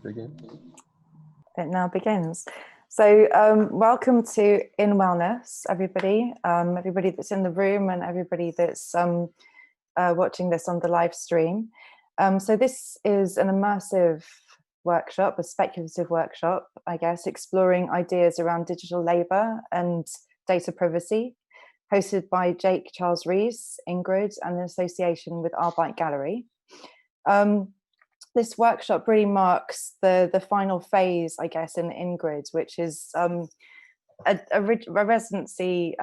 Begin. It now begins. So welcome to In Wellness, everybody. Everybody that's in the room and everybody that's watching this on the live stream. So this is an immersive workshop, a speculative workshop, I guess, exploring ideas around digital labour and data privacy, hosted by Jake Charles Rees, Ingrid, and in association with Arbeit Gallery. This workshop really marks the final phase, I guess, in Ingrid, which is a residency,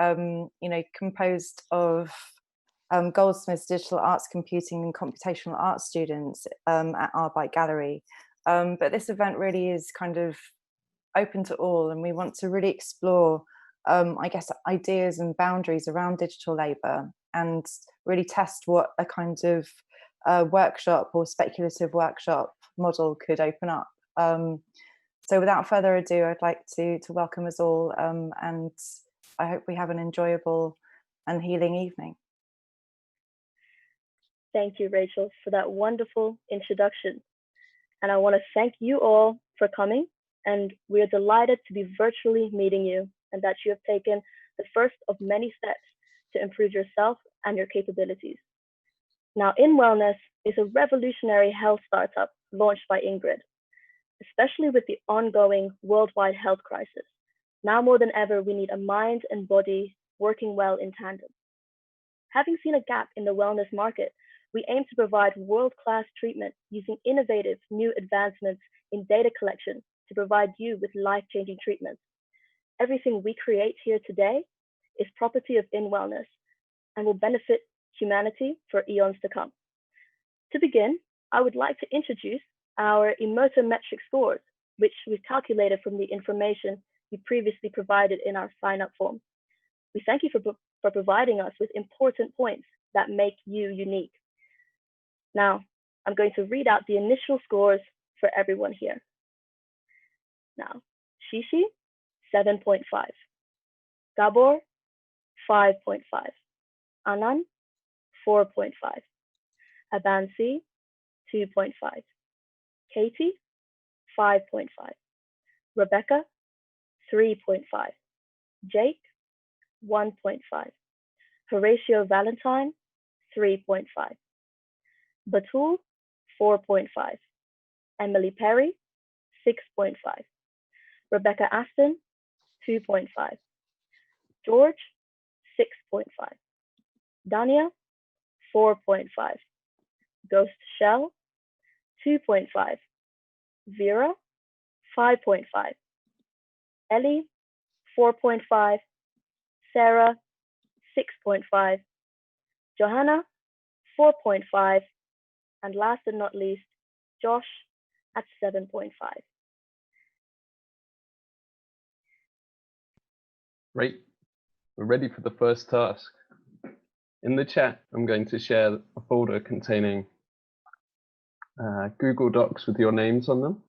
composed of Goldsmiths digital arts computing and computational art students at Arbeit Gallery. But this event really is kind of open to all, and we want to really explore, I guess, ideas and boundaries around digital labour and really test what a kind of workshop or speculative workshop model could open up. So without further ado, I'd like to welcome us all, and I hope we have an enjoyable and healing evening. Thank you, Rachel, for that wonderful introduction. And I want to thank you all for coming, and we are delighted to be virtually meeting you and that you have taken the first of many steps to improve yourself and your capabilities. Now, In Wellness is a revolutionary health startup launched by Ingrid, especially with the ongoing worldwide health crisis. Now more than ever, we need a mind and body working well in tandem. Having seen a gap in the wellness market, we aim to provide world-class treatment using innovative new advancements in data collection to provide you with life-changing treatments. Everything we create here today is property of In Wellness and will benefit humanity for eons to come. To begin, I would like to introduce our emotometric scores, which we've calculated from the information you previously provided in our sign-up form. We thank you for providing us with important points that make you unique. Now, I'm going to read out the initial scores for everyone here. Now, Shishi, 7.5. Gabor, 5.5. Anand, 4.5. Abansi, 2.5. Katie, 5.5. Rebecca, 3.5. Jake, 1.5. Horatio Valentine, 3.5. Batul, 4.5. Emily Perry, 6.5. Rebecca Aston, 2.5. George, 6.5. Dania, 4.5. Ghost Shell, 2.5. Vera, 5.5. Ellie, 4.5. Sarah, 6.5. Johanna, 4.5. And last but not least, Josh at 7.5. Great. We're ready for the first task. In the chat, I'm going to share a folder containing Google Docs with your names on them.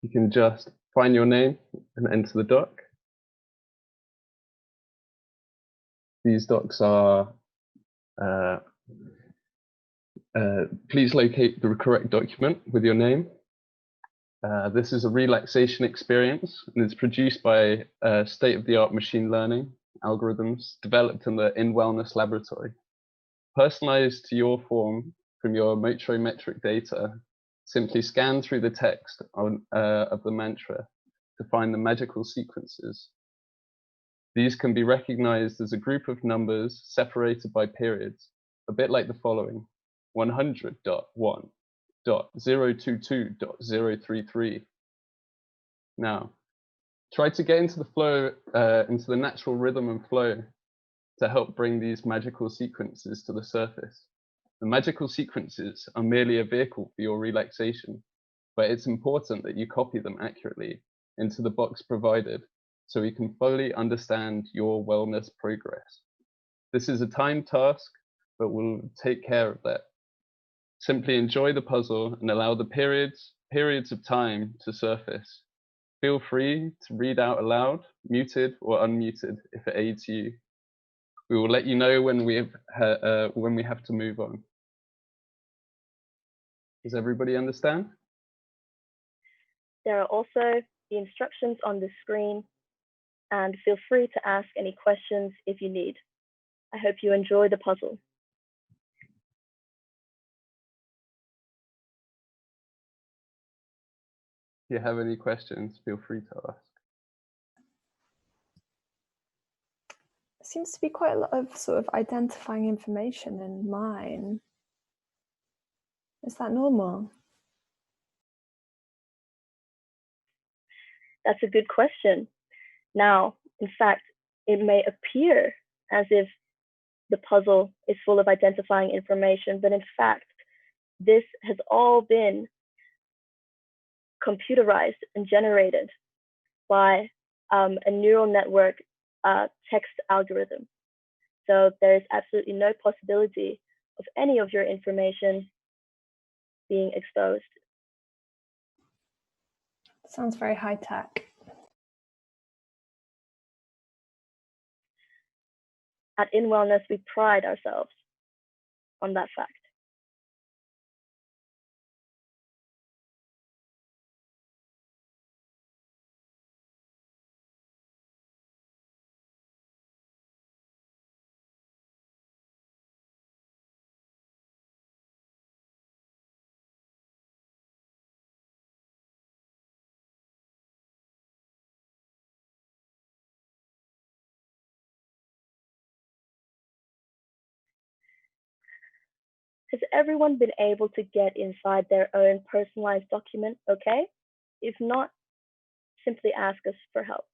You can just find your name and enter the doc. These docs are, please locate the correct document with your name. This is a relaxation experience, and it's produced by state-of-the-art machine learning algorithms developed in the In Wellness laboratory. Personalized to your form from your motometric data, simply scan through the text of the mantra to find the magical sequences. These can be recognized as a group of numbers separated by periods, a bit like the following: 100.1.022.033. Now, try to get into the flow, into the natural rhythm and flow to help bring these magical sequences to the surface. The magical sequences are merely a vehicle for your relaxation, but it's important that you copy them accurately into the box provided so we can fully understand your wellness progress. This is a timed task, but we'll take care of that. Simply enjoy the puzzle and allow the periods of time to surface. Feel free to read out aloud, muted or unmuted, if it aids you. We will let you know when we have to move on. Does everybody understand? There are also the instructions on the screen, and feel free to ask any questions if you need. I hope you enjoy the puzzle. If you have any questions, feel free to ask. There seems to be quite a lot of sort of identifying information in mine. Is that normal? That's a good question. Now, in fact, it may appear as if the puzzle is full of identifying information, but in fact, this has all been computerized and generated by a neural network text algorithm. So there's absolutely no possibility of any of your information being exposed. Sounds very high tech. At In Wellness, we pride ourselves on that fact. Has everyone been able to get inside their own personalized document okay? If not, simply ask us for help.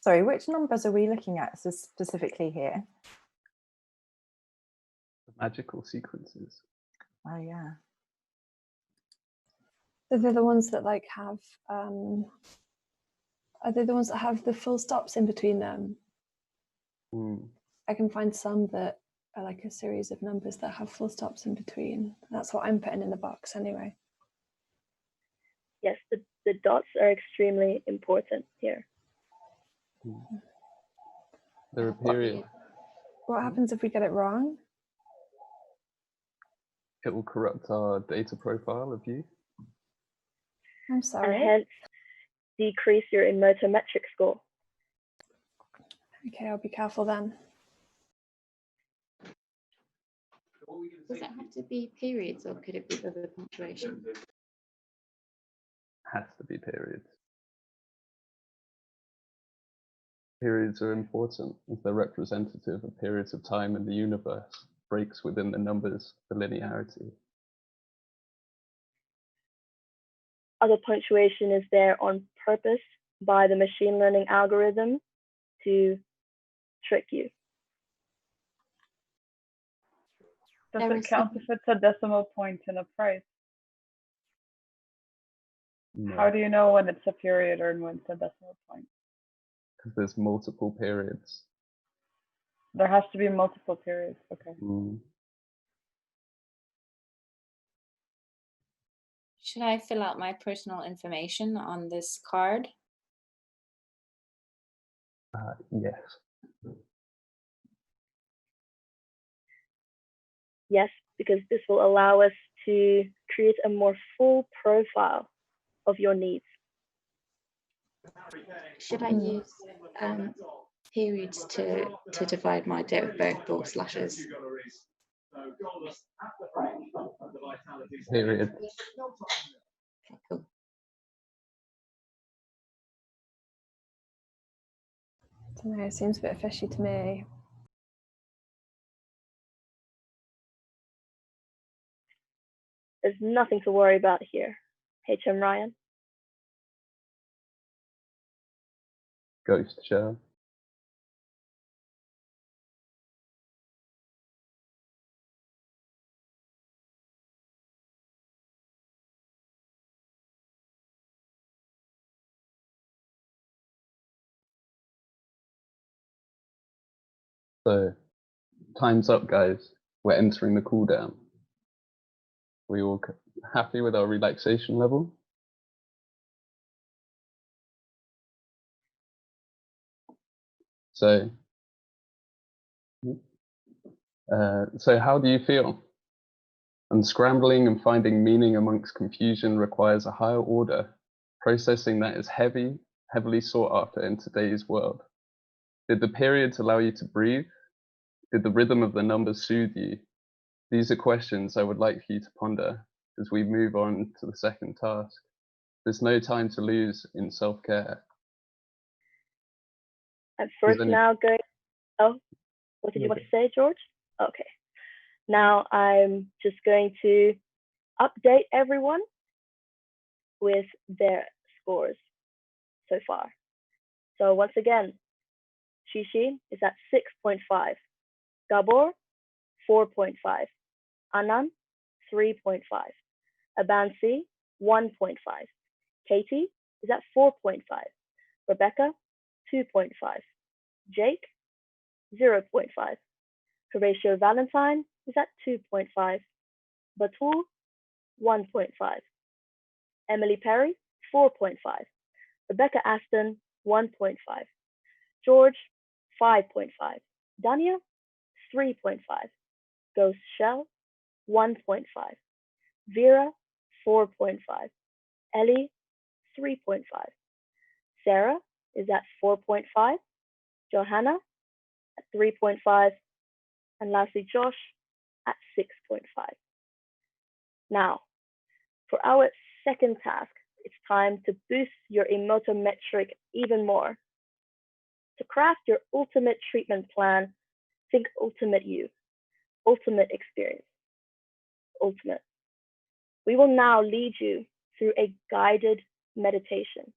Sorry, which numbers are we looking at specifically here? Magical sequences. Oh yeah. Are they the ones that like have are they the ones that have the full stops in between them? I can find some that are like a series of numbers that have full stops in between. That's what I'm putting in the box anyway. Yes, the dots are extremely important here. There are periods. What happens if we get it wrong? It will corrupt our data profile of you. I'm And sorry. hence decrease your emotometric score. Okay, I'll be careful then. Does it have to be periods or could it be other punctuation? Has to be periods. Periods are important as they're representative of periods of time in the universe, breaks within the numbers for linearity. Other punctuation is there on purpose by the machine learning algorithm to trick you. Does There it is count if it's a decimal point in a price? No, How do you know when it's a period or when it's a decimal point? because there's multiple periods. There has to be multiple periods. Okay. Should I fill out my personal information on this card? Yes. Yes, because this will allow us to create a more full profile of your needs. Should I use periods to divide my date of birth or slashes? Period. Okay, cool. I don't know, it seems a bit fishy to me. There's nothing to worry about here. HM Ryan. Ghost show. So, time's up, guys. We're entering the cooldown. We all happy with our relaxation level? So how do you feel? Unscrambling and finding meaning amongst confusion requires a higher order, processing that is heavily sought after in today's world. Did the periods allow you to breathe? Did the rhythm of the numbers soothe you? These are questions I would like for you to ponder as we move on to the second task. There's no time to lose in self-care. I'm first now going, oh, what did you want to say, George? Okay. Now I'm just going to update everyone with their scores so far. So once again, Shishi is at 6.5, Gabor 4.5, Anand 3.5, Abansi 1.5, Katie is at 4.5, Rebecca 2.5, Jake 0.5, Horatio Valentine is at 2.5, Batul 1.5, Emily Perry 4.5, Rebecca Aston 1.5, George 5.5, Dania 3.5, Ghost Shell 1.5, Vera 4.5, Ellie 3.5, Sarah is at 4.5, Johanna at 3.5, and lastly Josh at 6.5. Now, for our second task, it's time to boost your emoto metric even more. To craft your ultimate treatment plan, think ultimate you, ultimate experience, ultimate. We will now lead you through a guided meditation.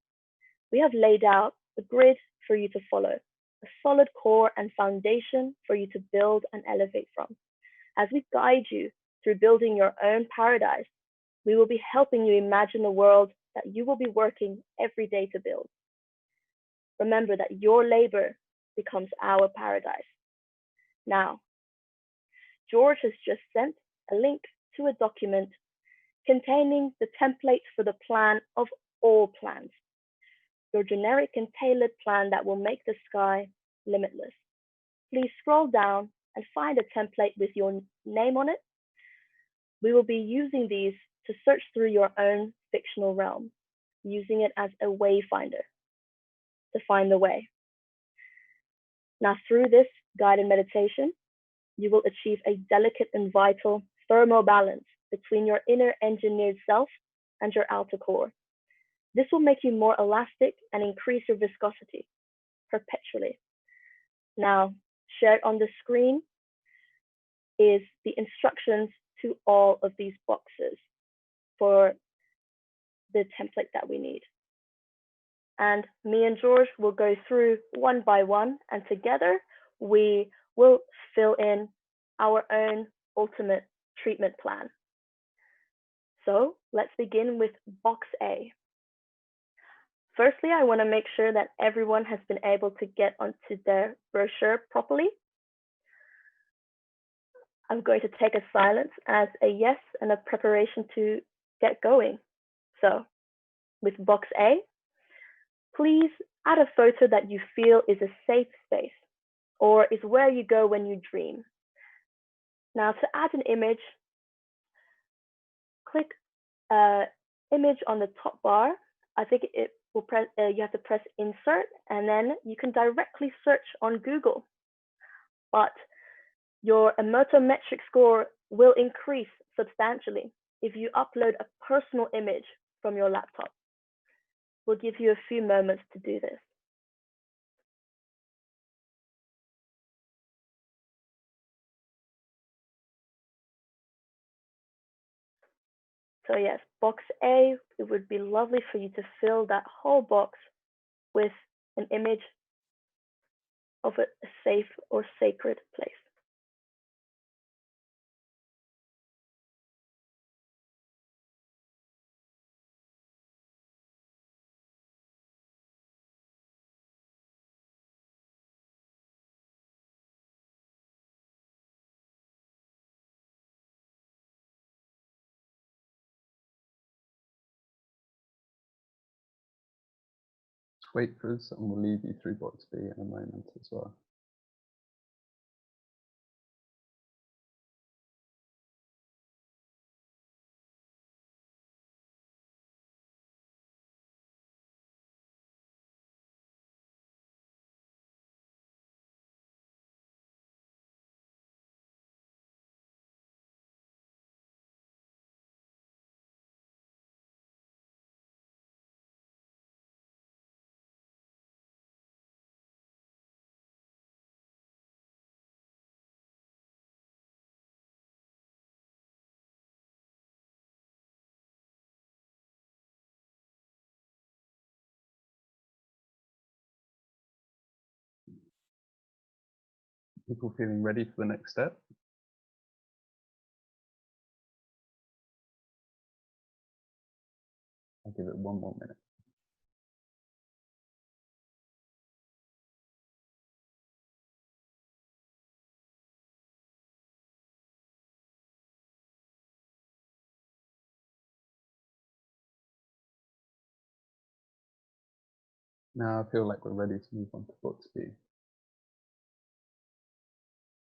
We have laid out a grid for you to follow, a solid core and foundation for you to build and elevate from. As we guide you through building your own paradise, we will be helping you imagine the world that you will be working every day to build. Remember that your labor becomes our paradise. Now, George has just sent a link to a document containing the templates for the plan of all plans, your generic and tailored plan that will make the sky limitless. Please scroll down and find a template with your name on it. We will be using these to search through your own fictional realm, using it as a wayfinder to find the way. Now, through this guided meditation, you will achieve a delicate and vital thermal balance between your inner engineered self and your outer core. This will make you more elastic and increase your viscosity perpetually. Now, shared on the screen is the instructions to all of these boxes for the template that we need. And me and George will go through one by one, and together we will fill in our own ultimate treatment plan. So let's begin with box A. Firstly, I want to make sure that everyone has been able to get onto their brochure properly. I'm going to take a silence as a yes and a preparation to get going. So with box A, please add a photo that you feel is a safe space or is where you go when you dream. Now to add an image, click image on the top bar. I think it will press, you have to press insert, and then you can directly search on Google. But your emetometric score will increase substantially if you upload a personal image from your laptop. We'll give you a few moments to do this. So yes, box A, it would be lovely for you to fill that whole box with an image of a safe or sacred place. Wait for us, and we'll lead you through box B in a moment as well. People feeling ready for the next step? I'll give it 1 more minute. Now I feel like we're ready to move on to box B.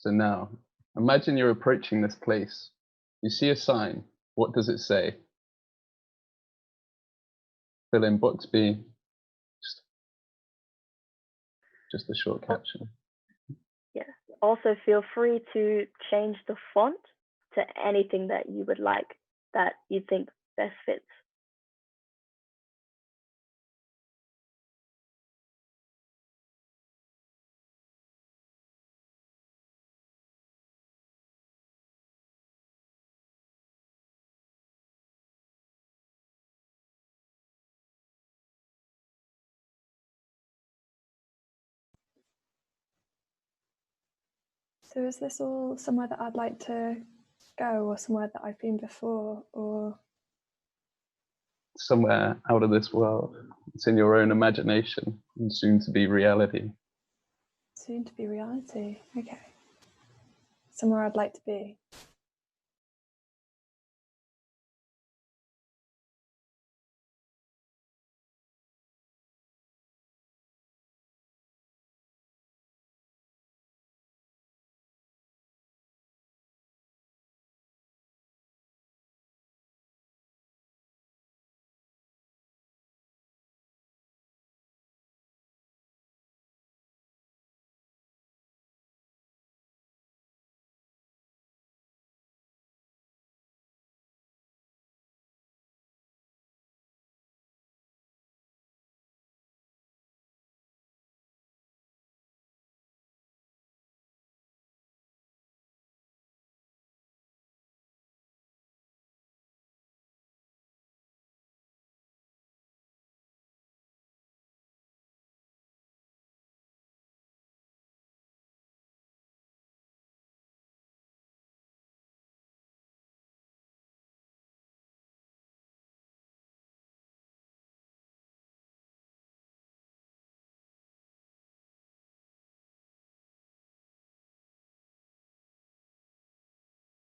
So now, imagine you're approaching this place. You see a sign. What does it say? Fill in box B. Just a short caption. Yeah. Also feel free to change the font to anything that you would like, that you think best fits. So is this all somewhere that I'd like to go, or somewhere that I've been before, or Somewhere out of this world. It's in your own imagination and soon to be reality. soon to be reality? Okay. Somewhere I'd like to be.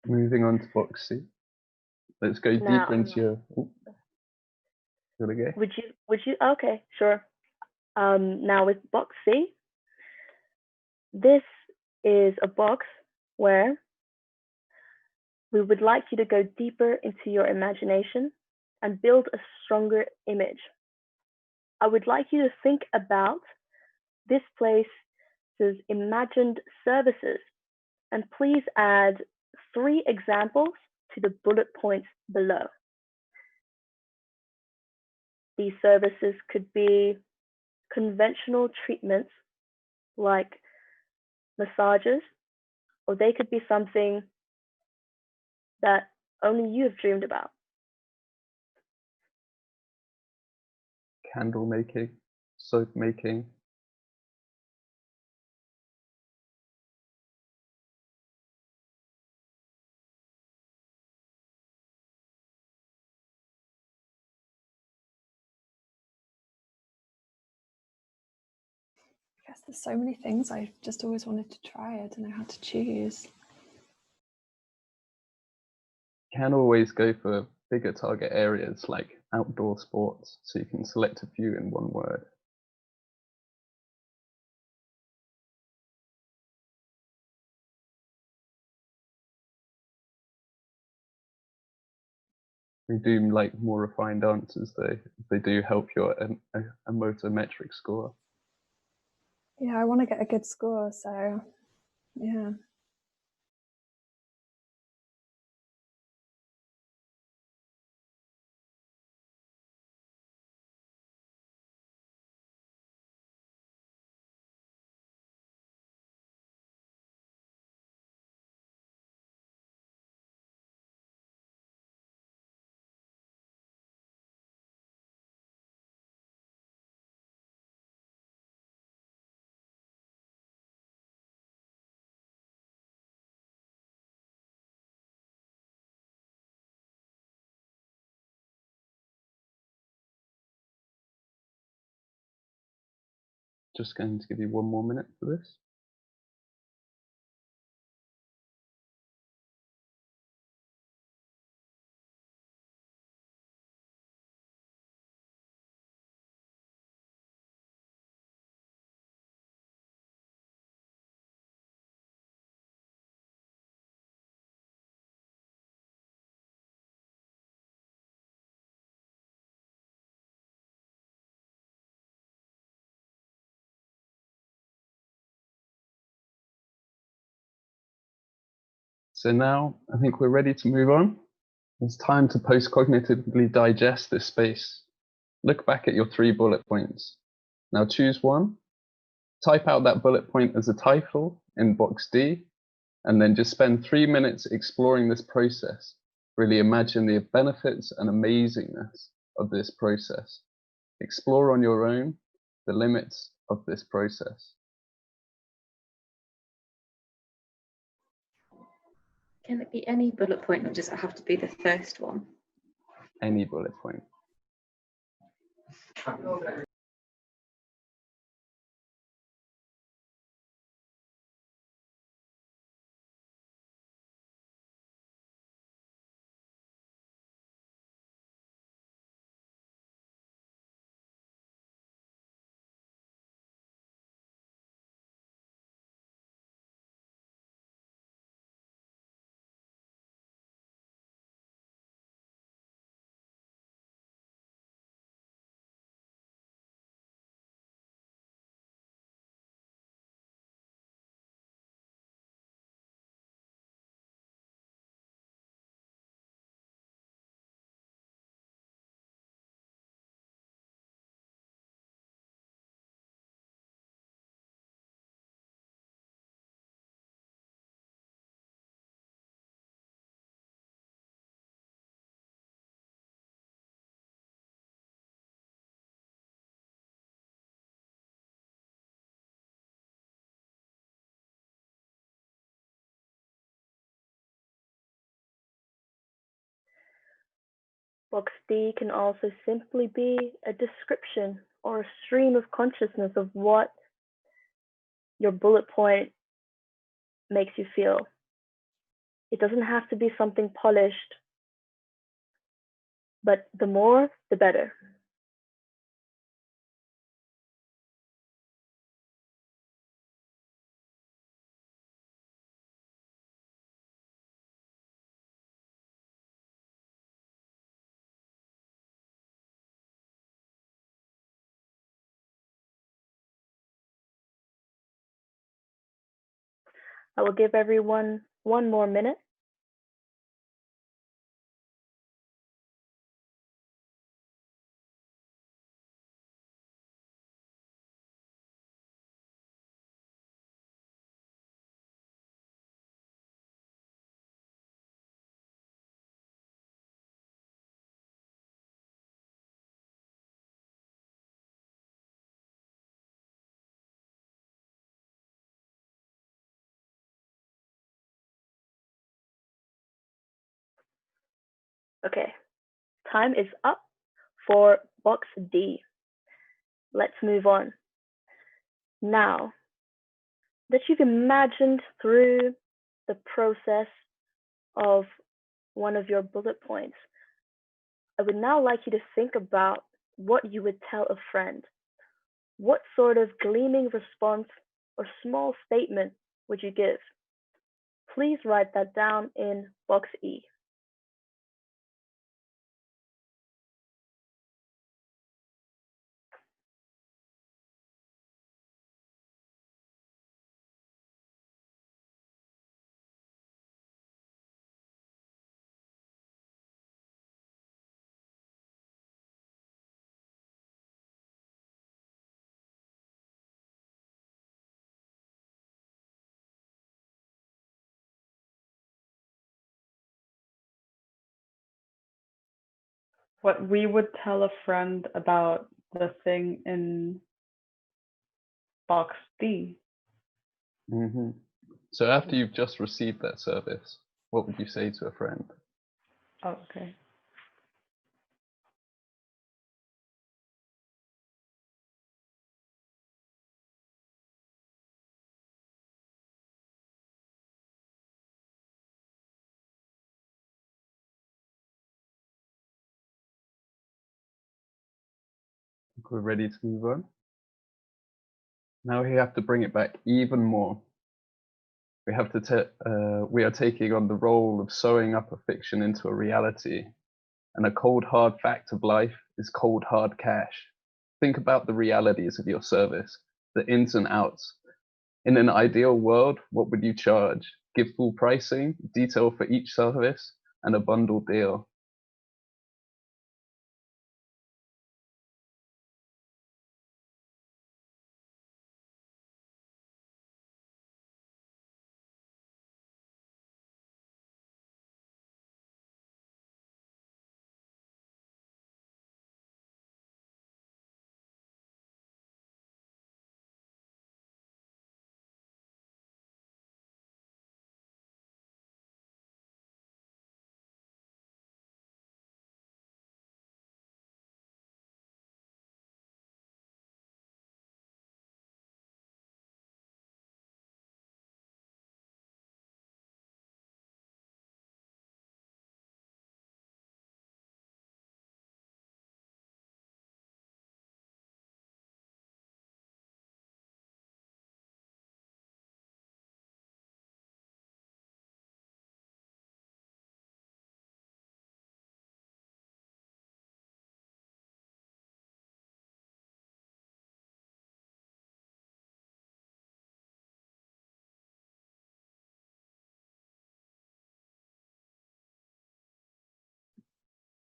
Moving on to box C. Let's go deeper into your. Okay. Would you, okay, sure. Now with box C, this is a box where we would like you to go deeper into your imagination and build a stronger image. I would like you to think about this place's imagined services, and please add 3 examples to the bullet points below. These services could be conventional treatments like massages, or they could be something that only you have dreamed about. Candle making, soap making. I guess there's so many things I've just always wanted to try. I don't know how to choose. Can always go for bigger target areas like outdoor sports, so you can select a few in one word. They do like more refined answers though. They do help your emotometric score. Yeah, I want to get a good score, so yeah. Just going to give you 1 more minute for this. So now I think we're ready to move on. It's time to post-cognitively digest this space. Look back at your 3 bullet points. Now choose one, type out that bullet point as a title in box D, and then just spend 3 minutes exploring this process. Really imagine the benefits and amazingness of this process. Explore on your own the limits of this process. Can it be any bullet point, or does it have to be the first one? Any bullet point. Box D can also simply be a description or a stream of consciousness of what your bullet point makes you feel. It doesn't have to be something polished, but the more, the better. I will give everyone 1 more minute. Okay, time is up for box D. Let's move on. Now that you've imagined through the process of one of your bullet points, I would now like you to think about what you would tell a friend. What sort of gleaming response or small statement would you give? Please write that down in box E. What we would tell a friend about the thing in box D. Hmm. So after you've just received that service, what would you say to a friend? Oh, okay. We're ready to move on. Now we have to bring it back even more. We have to we are taking on the role of sewing up a fiction into a reality. And a cold hard fact of life is cold hard cash. Think about the realities of your service, the ins and outs. In an ideal world, what would you charge? Give full pricing, detail for each service, and a bundle deal.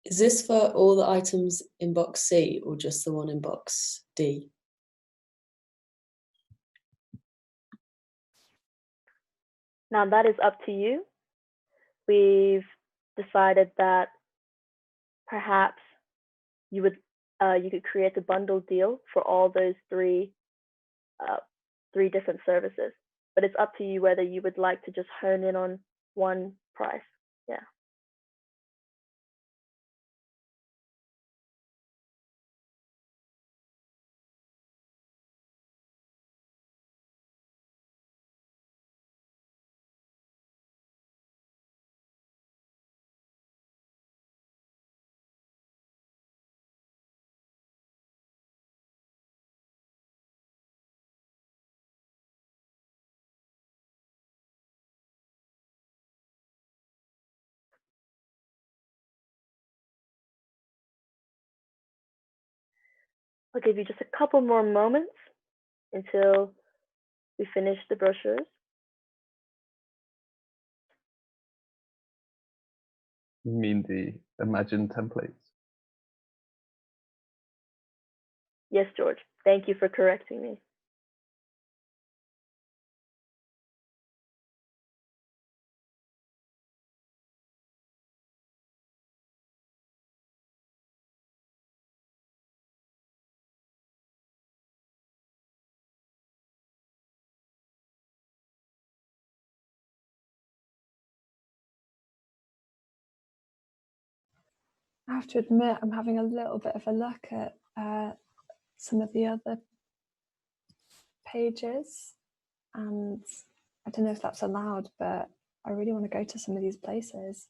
Is this for all the items in box C or just the one in box D? Now that is up to you. We've decided that perhaps you could create a bundle deal for all those three different services. But it's up to you whether you would like to just hone in on one price. Yeah. I'll give you just a couple more moments until we finish the brochures. You mean the imagined templates? Yes, George. Thank you for correcting me. I have to admit, I'm having a little bit of a look at some of the other pages, and I don't know if that's allowed, but I really want to go to some of these places.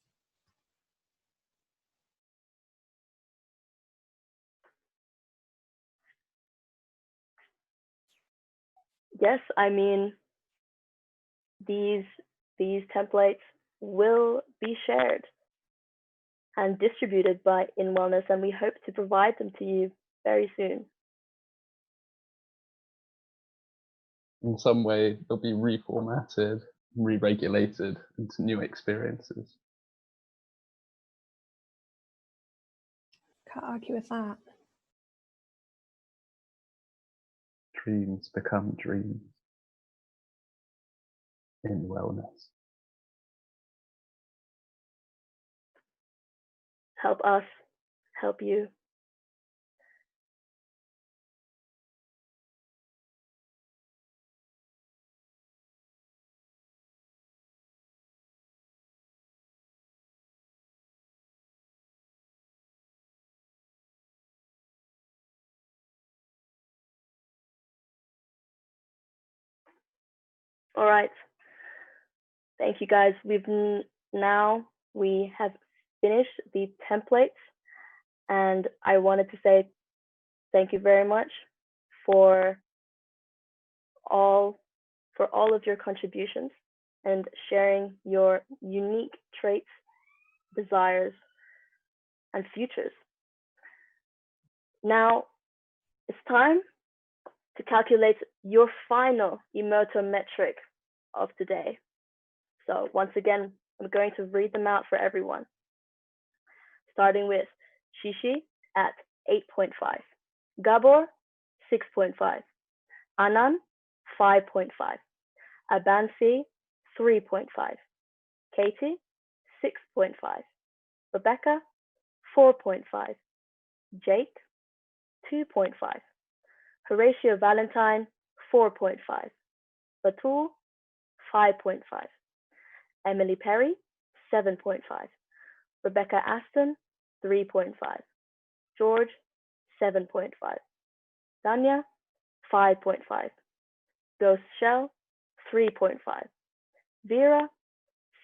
Yes, I mean, these templates will be shared and distributed by In Wellness, and we hope to provide them to you very soon. In some way, they'll be reformatted, re-regulated into new experiences. Can't argue with that. Dreams become dreams in wellness. Help us, help you. All right. Thank you, guys. We have finished the templates, and I wanted to say thank you very much for all of your contributions and sharing your unique traits, desires, and futures. Now it's time to calculate your final emoto metric of today. So once again, I'm going to read them out for everyone. Starting with Shishi at 8.5, Gabor 6.5, Anan 5.5, Abansi 3.5, Katie 6.5, Rebecca 4.5, Jake 2.5, Horatio Valentine 4.5, Batul 5.5, Emily Perry 7.5, Rebecca Aston 3.5, George 7.5, Danya 5.5, Ghost Shell 3.5, Vera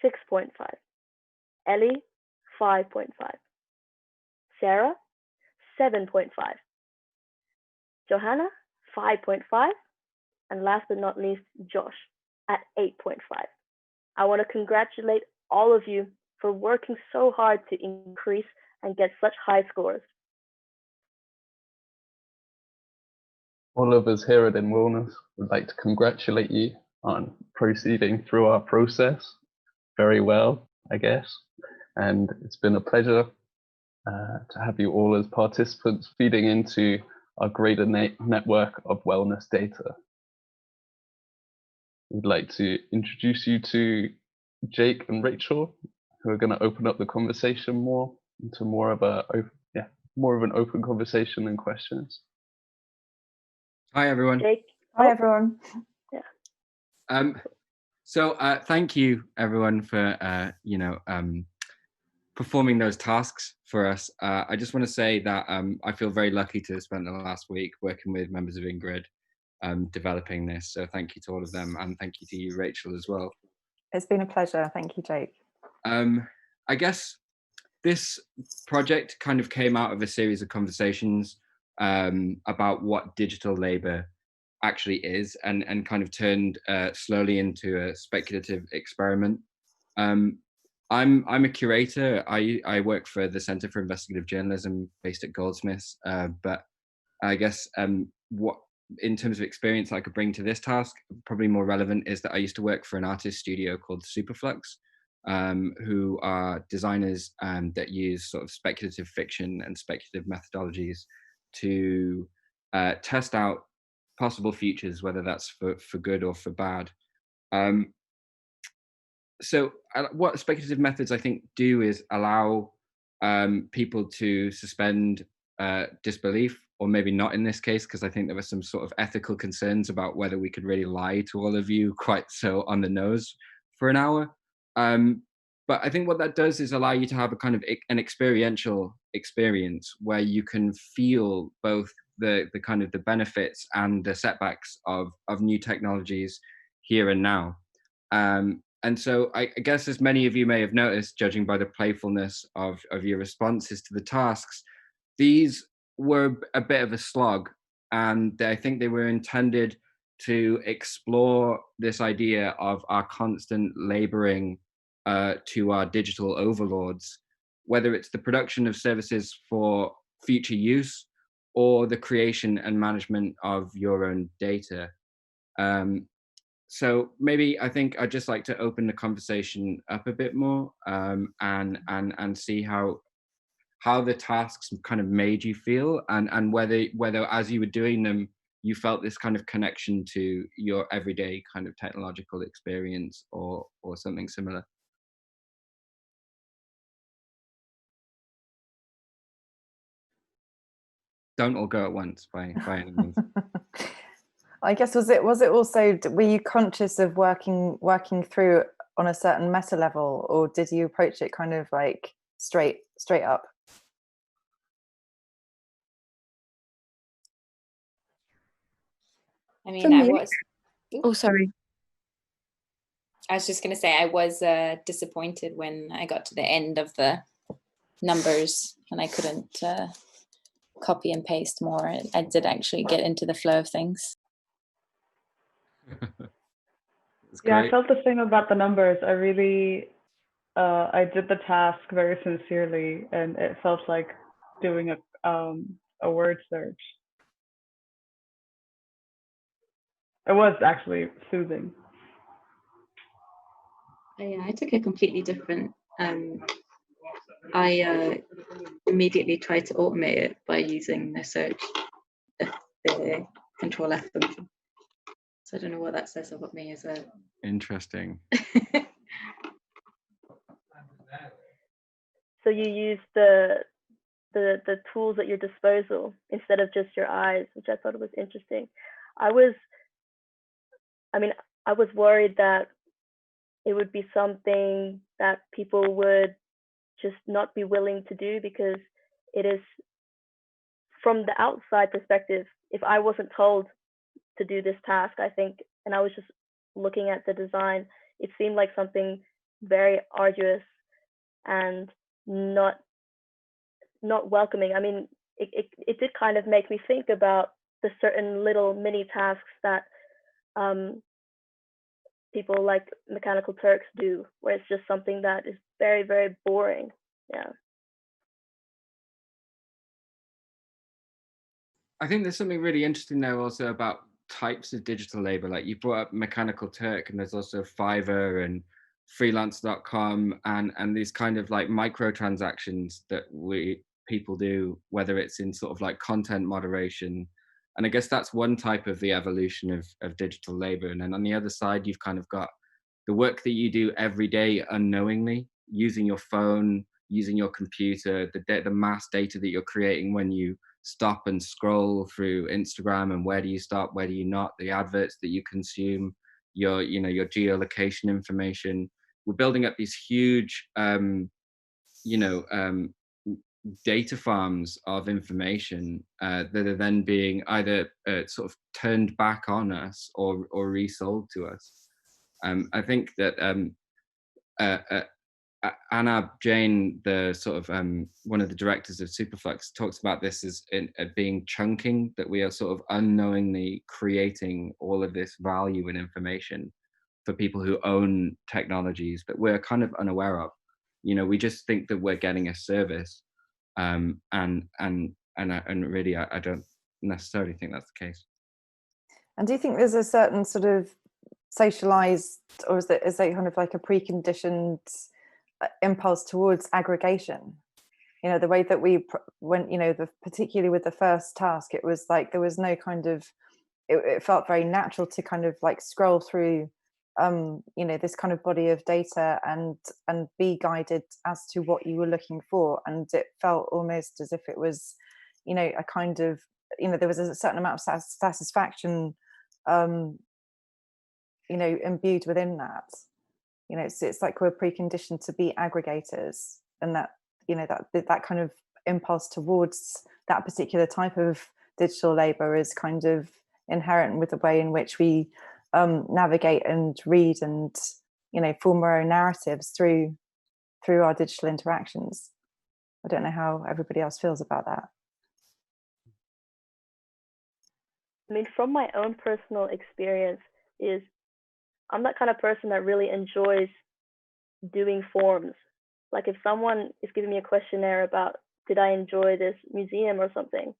6.5, Ellie 5.5, Sarah 7.5, Johanna 5.5, and last but not least, Josh at 8.5. I want to congratulate all of you for working so hard to increase and get such high scores. All of us here at In Wellness would like to congratulate you on proceeding through our process very well, I guess. And it's been a pleasure to have you all as participants feeding into our greater network of wellness data. We'd like to introduce you to Jake and Rachel, who are going to open up the conversation more into more of an open conversation and questions. Hi everyone. Jake. Hi everyone. Yeah. So thank you everyone for performing those tasks for us. I just want to say that I feel very lucky to have spent the last week working with members of Ingrid developing this. So thank you to all of them, and thank you to you, Rachel, as well. It's been a pleasure. Thank you, Jake. I guess this project kind of came out of a series of conversations about what digital labor actually is, and kind of turned slowly into a speculative experiment. I'm a curator. I work for the Center for Investigative Journalism based at Goldsmiths, but I guess what in terms of experience I could bring to this task, probably more relevant, is that I used to work for an artist studio called Superflux, who are designers that use sort of speculative fiction and speculative methodologies to test out possible futures, whether that's for good or for bad. So what speculative methods I think do is allow people to suspend disbelief, or maybe not in this case, because I think there were some sort of ethical concerns about whether we could really lie to all of you quite so on the nose for an hour. But I think what that does is allow you to have a kind of an experiential experience where you can feel both the kind of the benefits and the setbacks of new technologies here and now. And so I guess, as many of you may have noticed, judging by the playfulness of your responses to the tasks, these were a bit of a slog. And I think they were intended to explore this idea of our constant laboring to our digital overlords, whether it's the production of services for future use or the creation and management of your own data. So maybe I think I'd just like to open the conversation up a bit more, and see how the tasks kind of made you feel, and whether as you were doing them you felt this kind of connection to your everyday kind of technological experience, or something similar. Don't all go at once by any means. I guess was it also, were you conscious of working through on a certain meta level, or did you approach it kind of like straight up? I mean, I was. Oh, sorry. I was just going to say I was disappointed when I got to the end of the numbers and I couldn't copy and paste more. I did actually get into the flow of things. Yeah, I felt the same about the numbers. I really, I did the task very sincerely, and it felt like doing a word search. It was actually soothing. Yeah, I took a completely different. I immediately tried to automate it by using the search, the Control F function. So I don't know what that says about me as a. Interesting. So you use the tools at your disposal instead of just your eyes, which I thought was interesting. I was worried that it would be something that people would just not be willing to do, because it is, from the outside perspective, if I wasn't told to do this task, I think, and I was just looking at the design, it seemed like something very arduous and not welcoming. I mean, it did kind of make me think about the certain little mini tasks that people like Mechanical Turks do, where it's just something that is very, very boring. Yeah. I think there's something really interesting there also about types of digital labor. Like you brought up Mechanical Turk, and there's also Fiverr and freelance.com and these kind of like microtransactions that people do, whether it's in sort of like content moderation. And I guess that's one type of the evolution of digital labor. And then on the other side, you've kind of got the work that you do every day unknowingly, using your phone, using your computer, the mass data that you're creating when you stop and scroll through Instagram, and where do you stop, where do you not, the adverts that you consume, your geolocation information. We're building up these huge data farms of information that are then being either sort of turned back on us or resold to us. I think that Anna Jane, the sort of one of the directors of Superflux, talks about this as being chunking, that we are sort of unknowingly creating all of this value and information for people who own technologies that we're kind of unaware of. We just think that we're getting a service, and really, I don't necessarily think that's the case. And do you think there's a certain sort of socialized, or is it kind of like a preconditioned impulse towards aggregation? You know, the way that we went, you know, particularly with the first task, it was like there was no kind of, it felt very natural to kind of like scroll through you know, this kind of body of data and be guided as to what you were looking for. And it felt almost as if it was, you know, a kind of, you know, there was a certain amount of satisfaction you know, imbued within that. You know, it's like we're preconditioned to be aggregators, and that, you know, that kind of impulse towards that particular type of digital labor is kind of inherent with the way in which we navigate and read and, you know, form our own narratives through our digital interactions. I don't know how everybody else feels about that. I mean, from my own personal experience, is I'm that kind of person that really enjoys doing forms. Like if someone is giving me a questionnaire about, did I enjoy this museum or something,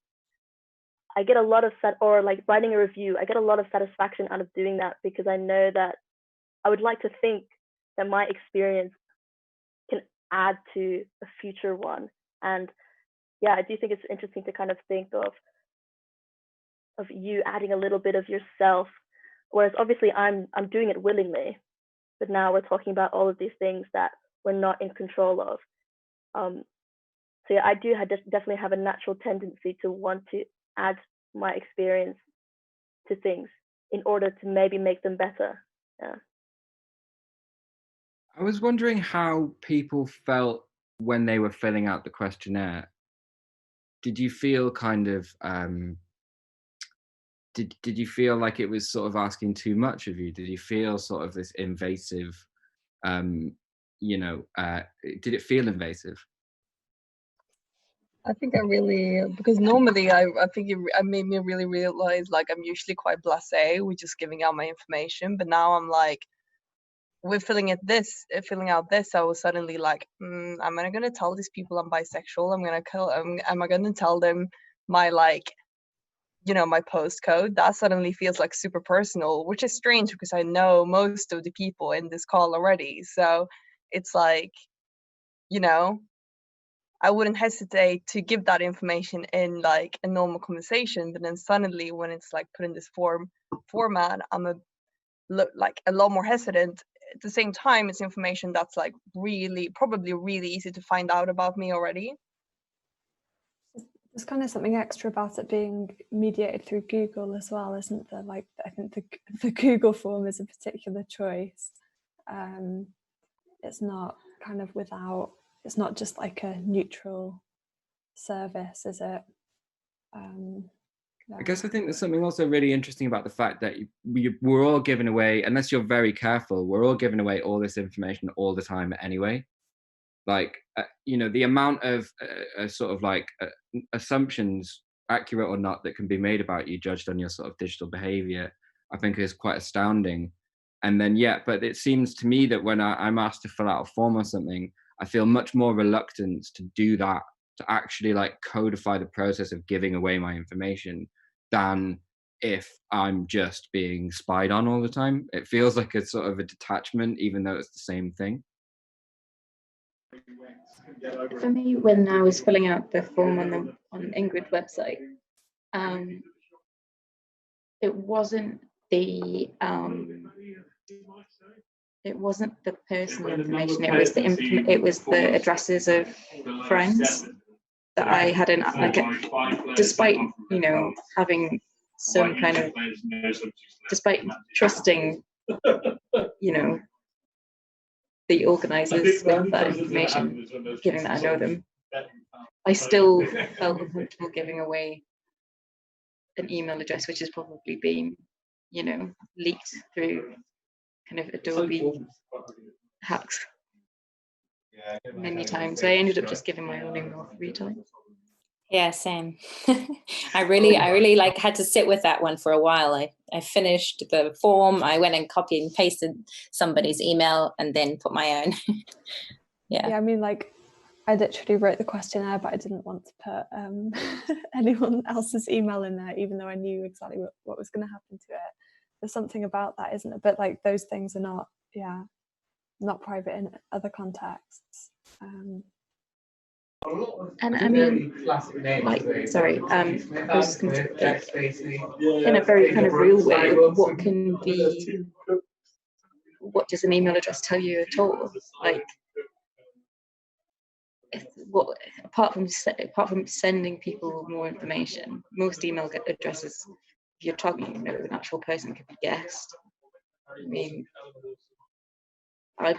I get a lot of or like writing a review, I get a lot of satisfaction out of doing that, because I know that I would like to think that my experience can add to a future one. And yeah, I do think it's interesting to kind of think of you adding a little bit of yourself, whereas obviously I'm doing it willingly, but now we're talking about all of these things that we're not in control of. So yeah, I do definitely have a natural tendency to want to add my experience to things in order to maybe make them better. Yeah. I was wondering how people felt when they were filling out the questionnaire. Did you feel kind of did you feel like it was sort of asking too much of you? Did you feel sort of this invasive you know, did it feel invasive? I think I really, because normally I think it made me really realize, like, I'm usually quite blasé with just giving out my information, but now I'm like, with filling out this, I was suddenly like, am I gonna tell these people I'm bisexual? Am I gonna tell them my, like, you know, my postcode? That suddenly feels like super personal, which is strange because I know most of the people in this call already. So it's like, you know, I wouldn't hesitate to give that information in like a normal conversation, but then suddenly when it's like put in this format, I'm a lot more hesitant. At the same time, it's information that's like probably really easy to find out about me already. There's kind of something extra about it being mediated through Google as well, isn't there? Like, I think the Google form is a particular choice. It's not kind of without. It's not just like a neutral service, is it? I guess I think there's something also really interesting about the fact that we're all giving away, unless you're very careful, we're all giving away all this information all the time anyway. Like, you know, the amount of sort of like assumptions, accurate or not, that can be made about you judged on your sort of digital behavior, I think is quite astounding. And then, yeah, but it seems to me that when I'm asked to fill out a form or something, I feel much more reluctance to do that, to actually like codify the process of giving away my information, than if I'm just being spied on all the time. It feels like a sort of a detachment, even though it's the same thing. For me, when I was filling out the form on Ingrid's website, it wasn't the personal information. It was the addresses of friends that I hadn't, like, despite, you know, having some kind of, despite trusting, you know, the organisers with that information, given that I know them, I still felt uncomfortable giving away an email address which has probably been, you know, leaked through kind of Adobe hacks many times. So I ended up just giving my own email 3 times. Yeah, same. I really like had to sit with that one for a while. I finished the form. I went and copied and pasted somebody's email and then put my own. Yeah, I mean, like, I literally wrote the questionnaire, but I didn't want to put anyone else's email in there, even though I knew exactly what was going to happen to it. there's something about that, isn't it? But like those things are not private in other contexts. And I mean, like, sorry, I was just going to say, in a very kind of real way, what does an email address tell you at all? Like, apart from sending people more information, most email addresses, if you're talking, an actual person could be guessed. I mean, I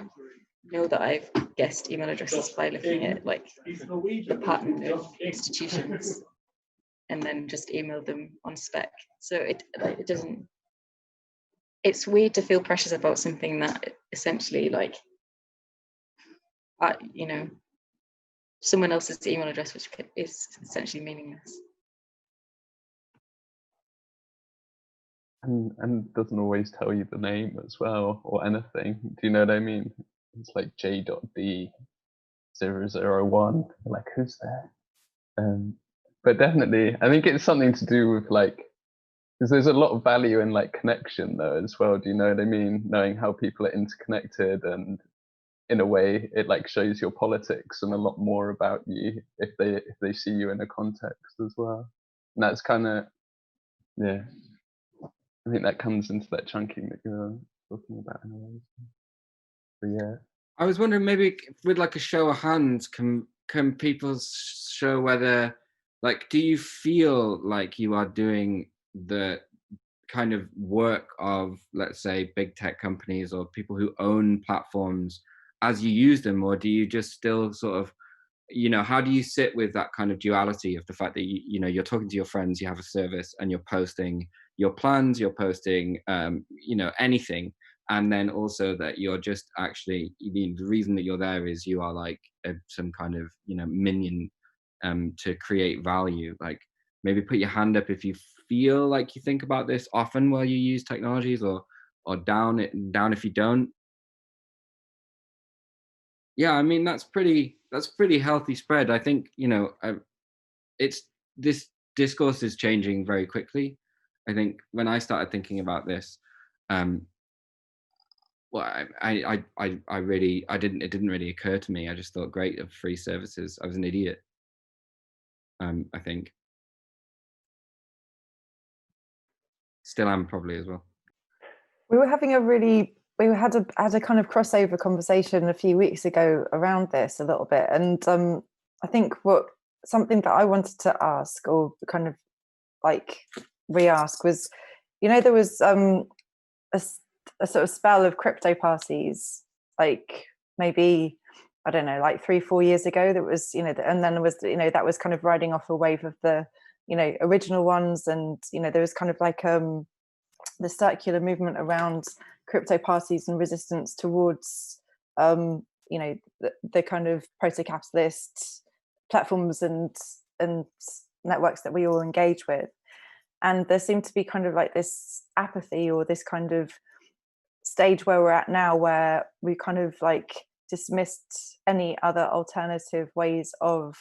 know that I've guessed email addresses by looking at like the pattern of institutions and then just emailed them on spec. So it doesn't. It's weird to feel precious about something that essentially like, someone else's email address, which is essentially meaningless. And doesn't always tell you the name as well or anything. Do you know what I mean? It's like J.D001. Like, who's there? But definitely, I think it's something to do with like, because there's a lot of value in like connection though as well. Do you know what I mean? Knowing how people are interconnected, and in a way, it like shows your politics and a lot more about you if they see you in a context as well. And that's kind of, yeah. I think that comes into that chunking that you're talking about in a way. But yeah. I was wondering, maybe with like a show of hands, can people show whether, like, do you feel like you are doing the kind of work of, let's say, big tech companies or people who own platforms as you use them, or do you just still sort of, how do you sit with that kind of duality of the fact that you're talking to your friends, you have a service, and you're posting your plans, you're posting anything, and then also that you're just actually, the reason that you're there is you are like some kind of minion to create value. Like, maybe put your hand up if you feel like you think about this often while you use technologies, or down if you don't. Yeah, I mean, that's pretty healthy spread. I think, it's, this discourse is changing very quickly. I think when I started thinking about this, well, it didn't really occur to me. I just thought, great, of free services. I was an idiot. I think. Still am probably as well. We were having we had a kind of crossover conversation a few weeks ago around this a little bit, and I think something that I wanted to ask, or kind of like re-ask, was, there was a sort of spell of crypto parties, like maybe, I don't know, like 3-4 years ago, that was, and then there was, that was kind of riding off a wave of the, original ones, and there was kind of like the circular movement around crypto parties and resistance towards the kind of proto-capitalist platforms and networks that we all engage with. And there seemed to be kind of like this apathy, or this kind of stage where we're at now, where we kind of like dismissed any other alternative ways of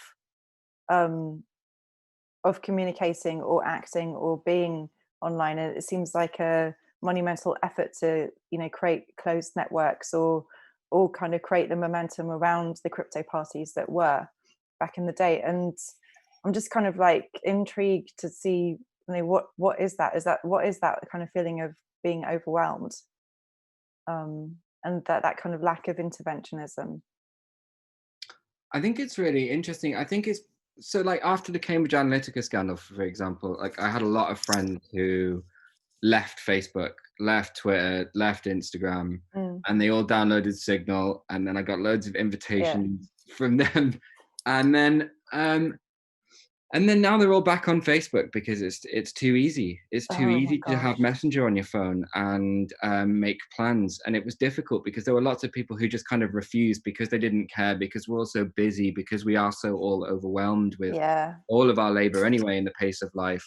communicating or acting or being online. And it seems like a monumental effort to create closed networks, or kind of create the momentum around the crypto parties that were back in the day. And I'm just kind of like intrigued to see, what is that what is that kind of feeling of being overwhelmed, and that kind of lack of interventionism. I think it's really interesting. I think it's, so like after the Cambridge Analytica scandal, for example, like I had a lot of friends who left Facebook, left Twitter, left Instagram, and they all downloaded Signal, and then I got loads of invitations from them, and then now they're all back on Facebook because it's too easy. It's too easy to have Messenger on your phone and make plans. And it was difficult because there were lots of people who just kind of refused because they didn't care, because we're all so busy, because we are so all overwhelmed with all of our labor anyway in the pace of life.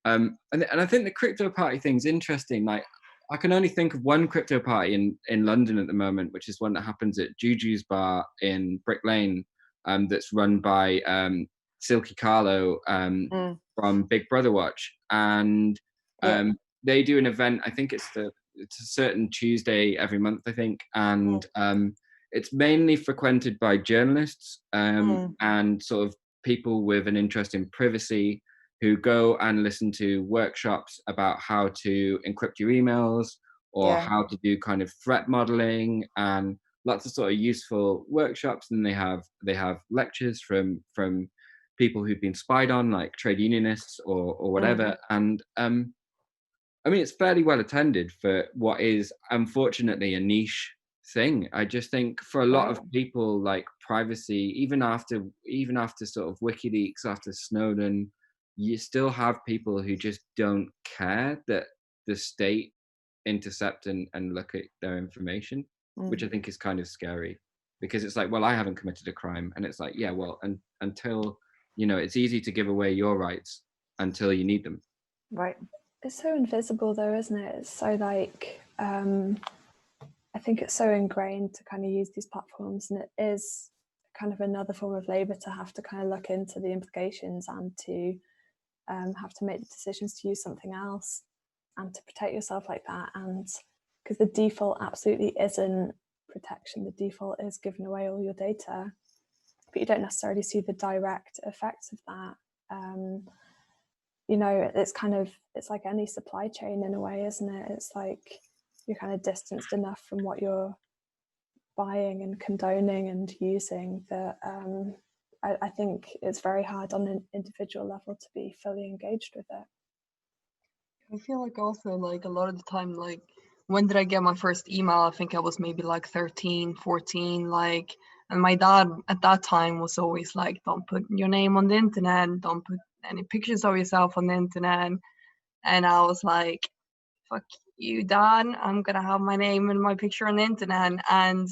And I think the crypto party thing's interesting. Like, I can only think of one crypto party in London at the moment, which is one that happens at Juju's Bar in Brick Lane, that's run by Silky Carlo from Big Brother Watch, and they do an event. I think it's a certain Tuesday every month, I think, and it's mainly frequented by journalists and sort of people with an interest in privacy who go and listen to workshops about how to encrypt your emails or how to do kind of threat modeling and lots of sort of useful workshops. And they have lectures from people who've been spied on, like trade unionists or whatever. And I mean, it's fairly well attended for what is unfortunately a niche thing. I just think for a lot of people, like privacy, even after sort of WikiLeaks, after Snowden, you still have people who just don't care that the state intercept and look at their information, which I think is kind of scary, because it's like, well, I haven't committed a crime, and it's like, yeah, well, and until, you know, it's easy to give away your rights until you need them. Right. It's so invisible though, isn't it? It's so like, I think it's so ingrained to kind of use these platforms, and it is kind of another form of labor to have to kind of look into the implications and to have to make the decisions to use something else and to protect yourself like that. And because the default absolutely isn't protection, the default is giving away all your data, but you don't necessarily see the direct effects of that. You know, it's like any supply chain in a way, isn't it? It's like you're kind of distanced enough from what you're buying and condoning and using that I think it's very hard on an individual level to be fully engaged with it. I feel like also like a lot of the time, like when did I get my first email? I think I was maybe like 13, 14, like, and my dad at that time was always like, don't put your name on the internet, don't put any pictures of yourself on the internet. And I was like, fuck you, Dad, I'm gonna have my name and my picture on the internet. And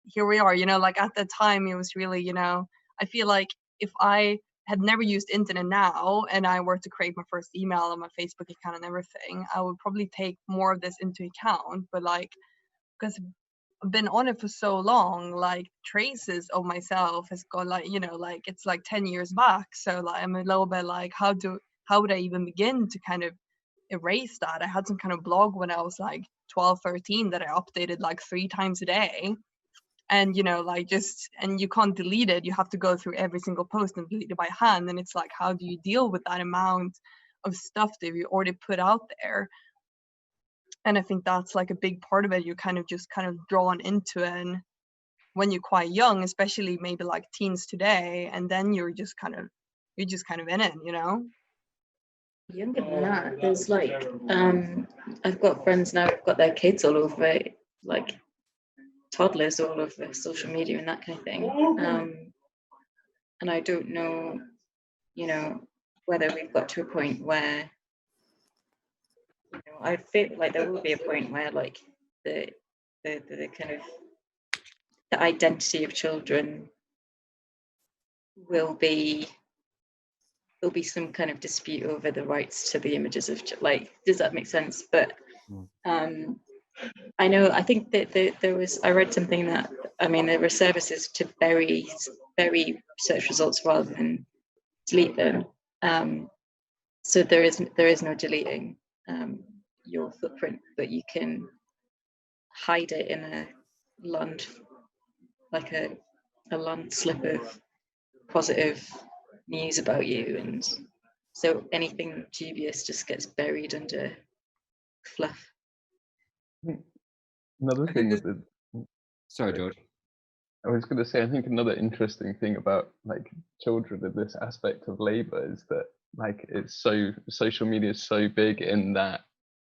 here we are, you know, like at the time it was really, you know, I feel like if I had never used internet now and I were to create my first email and my Facebook account and everything, I would probably take more of this into account. But like, because I've been on it for so long, like traces of myself has got like, you know, like it's like 10 years back. So like I'm a little bit like, how would I even begin to kind of erase that? I had some kind of blog when I was like 12, 13 that I updated like 3 times a day. And, you know, like just, and you can't delete it. You have to go through every single post and delete it by hand. And it's like, how do you deal with that amount of stuff that you already put out there? And I think that's like a big part of it. You're kind of just kind of drawn into it. And when you're quite young, especially maybe like teens today, and then you're just kind of in it, you know? Younger than that, there's like, I've got friends now who've got their kids all over it, like toddlers all over social media and that kind of thing. And I don't know, you know, whether we've got to a point where, you know, I feel like there will be a point where like the kind of the identity of children will be, there'll be some kind of dispute over the rights to the images of, like, does that make sense? But I know, I think that there was, I read something that, I mean, there were services to bury search results rather than delete them. So there is no deleting your footprint, but you can hide it in a land, like a land slip of positive news about you, and so anything dubious just gets buried under fluff. Another thing with the, sorry, George. I was going to say, I think another interesting thing about like children in this aspect of labor is that like it's so, social media is so big in that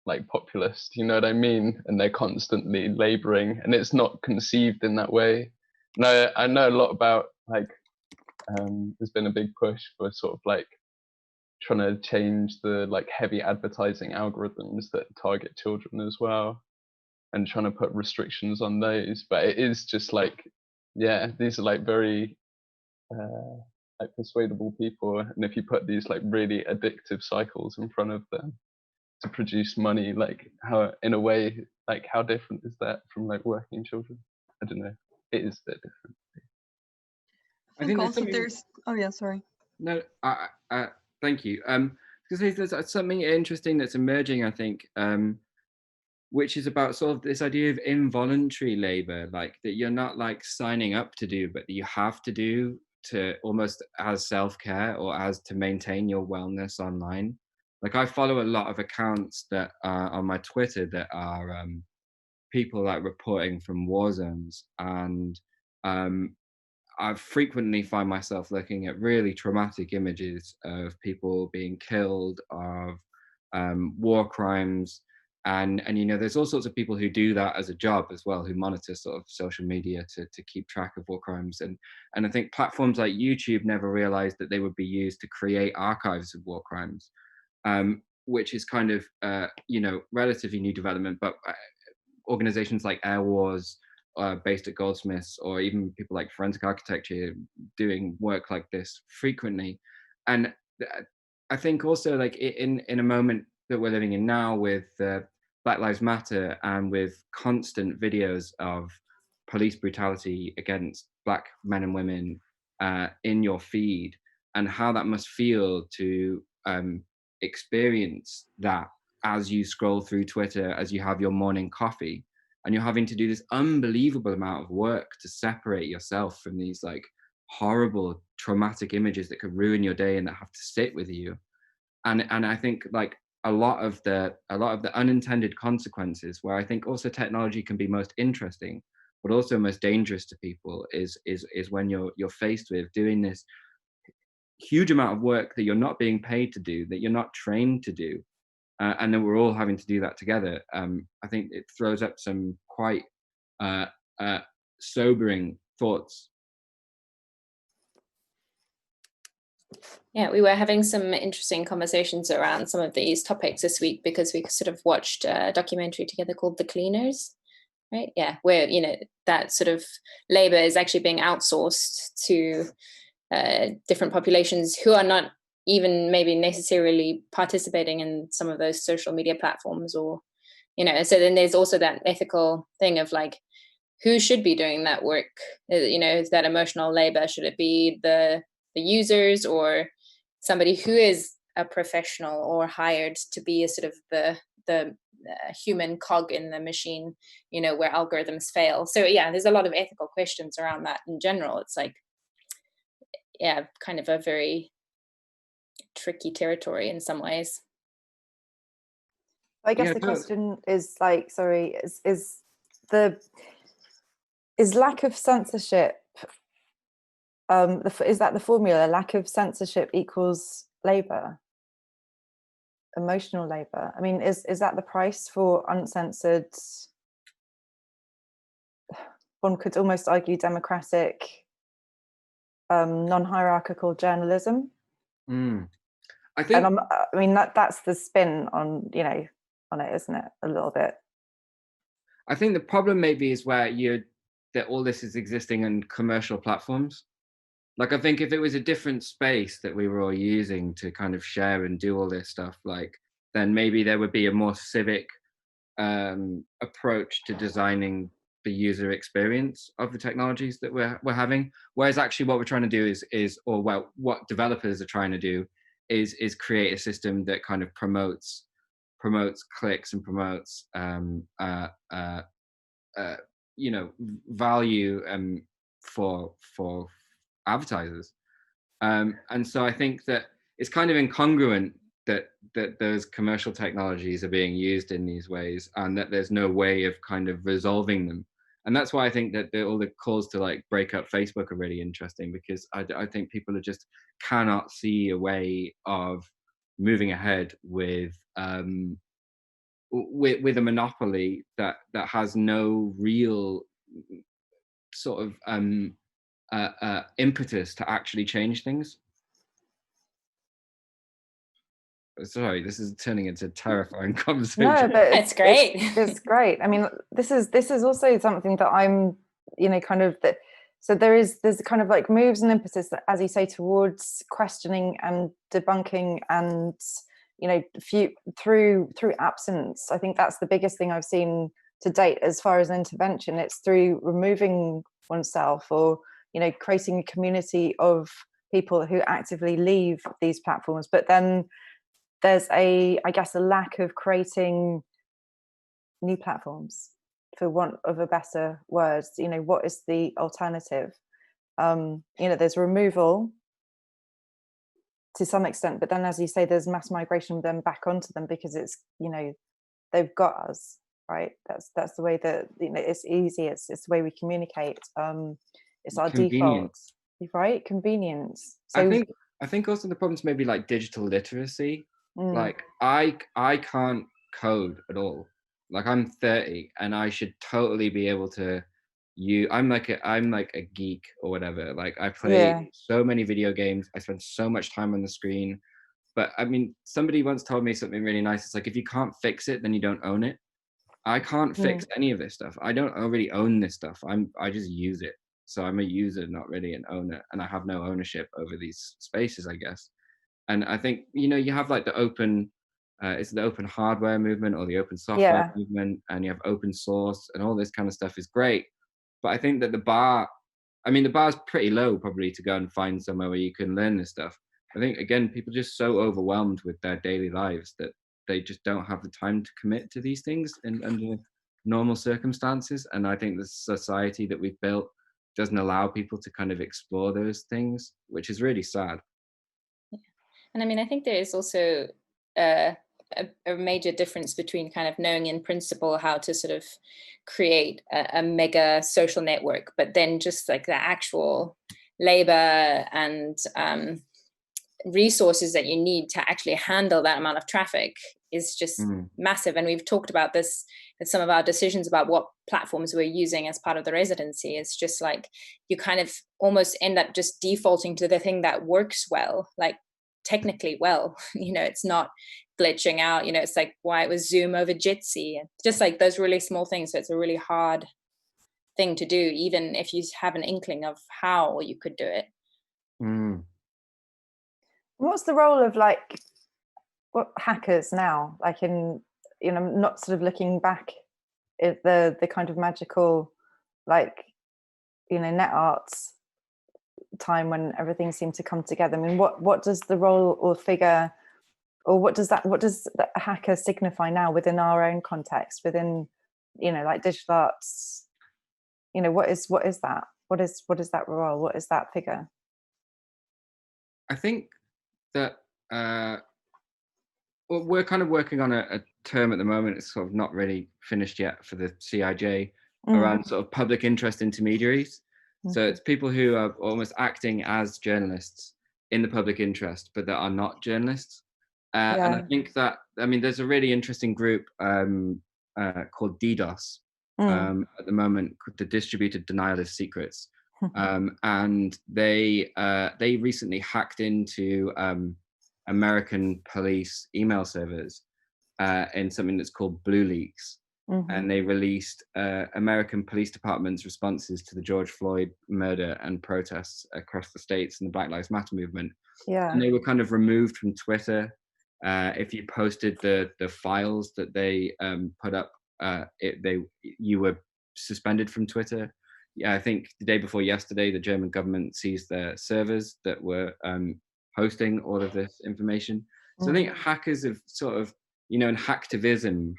like populist, you know what I mean? And they're constantly laboring, and it's not conceived in that way. No, I know a lot about like, there's been a big push for sort of like trying to change the like heavy advertising algorithms that target children as well, and trying to put restrictions on those. But it is just like, yeah, these are like very like persuadable people, and if you put these like really addictive cycles in front of them to produce money, like how, in a way, like how different is that from like working children? I don't know. It is a bit different. I think also there's, oh yeah, sorry. No, thank you. because there's something interesting that's emerging, I think, which is about sort of this idea of involuntary labor, like that you're not like signing up to do, but that you have to do to almost as self-care or as to maintain your wellness online. Like I follow a lot of accounts that are on my Twitter that are people like reporting from war zones, and I frequently find myself looking at really traumatic images of people being killed, of war crimes, and you know, there's all sorts of people who do that as a job as well, who monitor sort of social media to keep track of war crimes, and I think platforms like YouTube never realized that they would be used to create archives of war crimes, which is kind of you know, relatively new development, but organizations like Air Wars, based at Goldsmiths, or even people like Forensic Architecture doing work like this frequently. And I think also, like in a moment that we're living in now with Black Lives Matter, and with constant videos of police brutality against Black men and women in your feed, and how that must feel to experience that as you scroll through Twitter, as you have your morning coffee, and you're having to do this unbelievable amount of work to separate yourself from these like horrible traumatic images that could ruin your day and that have to sit with you. And I think like a lot of the unintended consequences, where I think also technology can be most interesting but also most dangerous to people, is when you're faced with doing this huge amount of work that you're not being paid to do, that you're not trained to do, and then we're all having to do that together. I think it throws up some quite sobering thoughts. Yeah, we were having some interesting conversations around some of these topics this week, because we sort of watched a documentary together called The Cleaners, right? Yeah, where, you know, that sort of labor is actually being outsourced to different populations who are not even maybe necessarily participating in some of those social media platforms, or, you know. So then there's also that ethical thing of like, who should be doing that work? You know, is that emotional labor? Should it be the users, or somebody who is a professional or hired to be a sort of the human cog in the machine, you know, where algorithms fail? So yeah, there's a lot of ethical questions around that in general. It's like, yeah, kind of a very tricky territory in some ways. I guess the question is like, sorry, is lack of censorship, is that the formula? Lack of censorship equals labor, emotional labor? I mean, is that the price for uncensored, one could almost argue, democratic, non-hierarchical journalism? I think, and I mean, that's the spin on, you know, on it, isn't it, a little bit? I think the problem maybe is that all this is existing on commercial platforms. Like, I think if it was a different space that we were all using to kind of share and do all this stuff, like, then maybe there would be a more civic approach to designing the user experience of the technologies that we're having. Whereas actually what we're trying to do what developers are trying to do is create a system that kind of promotes clicks and promotes you know, value for advertisers, and so I think that it's kind of incongruent that those commercial technologies are being used in these ways, and that there's no way of kind of resolving them. And that's why I think that all the calls to like break up Facebook are really interesting, because I think people just cannot see a way of moving ahead with a monopoly that has no real sort of impetus to actually change things. Sorry, this is turning into a terrifying conversation. No, but it's great. It's great. I mean, this is also something that I'm, you know, kind of that. So there's kind of like moves and impetus that, as you say, towards questioning and debunking, and, you know, through absence. I think that's the biggest thing I've seen to date as far as intervention. It's through removing oneself, or, you know, creating a community of people who actively leave these platforms, but then there's I guess, a lack of creating new platforms, for want of a better word. You know, what is the alternative? You know, there's removal to some extent, but then, as you say, there's mass migration then back onto them, because it's, you know, they've got us, right? That's the way that, you know, it's easy. It's the way we communicate. It's our default, right? Convenience. So I think also the problem's maybe like digital literacy. Like I can't code at all. Like I'm 30 and I should totally be able to I'm like a geek or whatever. Like I play so many video games. I spend so much time on the screen. But I mean, somebody once told me something really nice. It's like, if you can't fix it, then you don't own it. I can't fix any of this stuff. I don't really own this stuff. I just use it. So I'm a user, not really an owner, and I have no ownership over these spaces, I guess. And I think, you know, you have like the open, it's the open hardware movement or the open software movement, and you have open source, and all this kind of stuff is great. But I think that the bar's pretty low probably to go and find somewhere where you can learn this stuff. I think, again, people are just so overwhelmed with their daily lives that they just don't have the time to commit to these things under normal circumstances. And I think the society that we've built doesn't allow people to kind of explore those things, which is really sad. Yeah. And I mean, I think there is also a major difference between kind of knowing in principle how to sort of create a mega social network, but then just like the actual labor and resources that you need to actually handle that amount of traffic is just massive. And we've talked about this in some of our decisions about what platforms we're using as part of the residency. It's just like you kind of almost end up just defaulting to the thing that works well, like technically well, you know, it's not glitching out, you know, it's like why it was Zoom over Jitsi, just like those really small things. So it's a really hard thing to do, even if you have an inkling of how you could do it. What's the role of like what hackers now, like in, you know, not sort of looking back at the kind of magical, like, you know, net arts time when everything seemed to come together? I mean, what does the role or figure, or what does the hacker signify now within our own context, within, you know, like digital arts? You know, what is that? What is that role? What is that figure? I think that well, we're kind of working on a term at the moment. It's sort of not really finished yet for the CIJ around sort of public interest intermediaries. So it's people who are almost acting as journalists in the public interest, but that are not journalists. And I think that, I mean, there's a really interesting group called DDoS at the moment, the Distributed Denial of Secrets. And they recently hacked into American police email servers in something that's called Blue Leaks. And they released American police department's responses to the George Floyd murder and protests across the states and the Black Lives Matter movement. And they were kind of removed from Twitter. If you posted the files that they put up, you were suspended from Twitter. Yeah, I think the day before yesterday, the German government seized their servers that were hosting all of this information. So I think hackers have sort of, you know, in hacktivism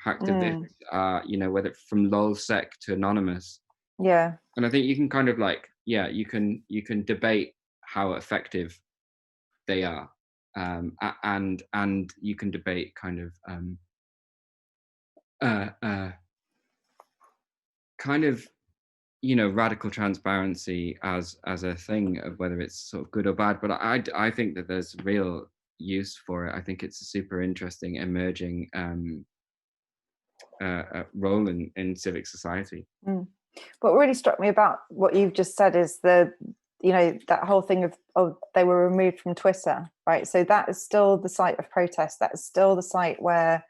are, you know, whether from lolsec to anonymous. Yeah. And I think you can kind of like, you can debate how effective they are. And you can debate kind of you know, radical transparency as a thing of whether it's sort of good or bad. But I think that there's real use for it. I think it's a super interesting emerging role in civic society. What really struck me about what you've just said is you know, that whole thing of they were removed from Twitter, right? So that is still the site of protest. That is still the site where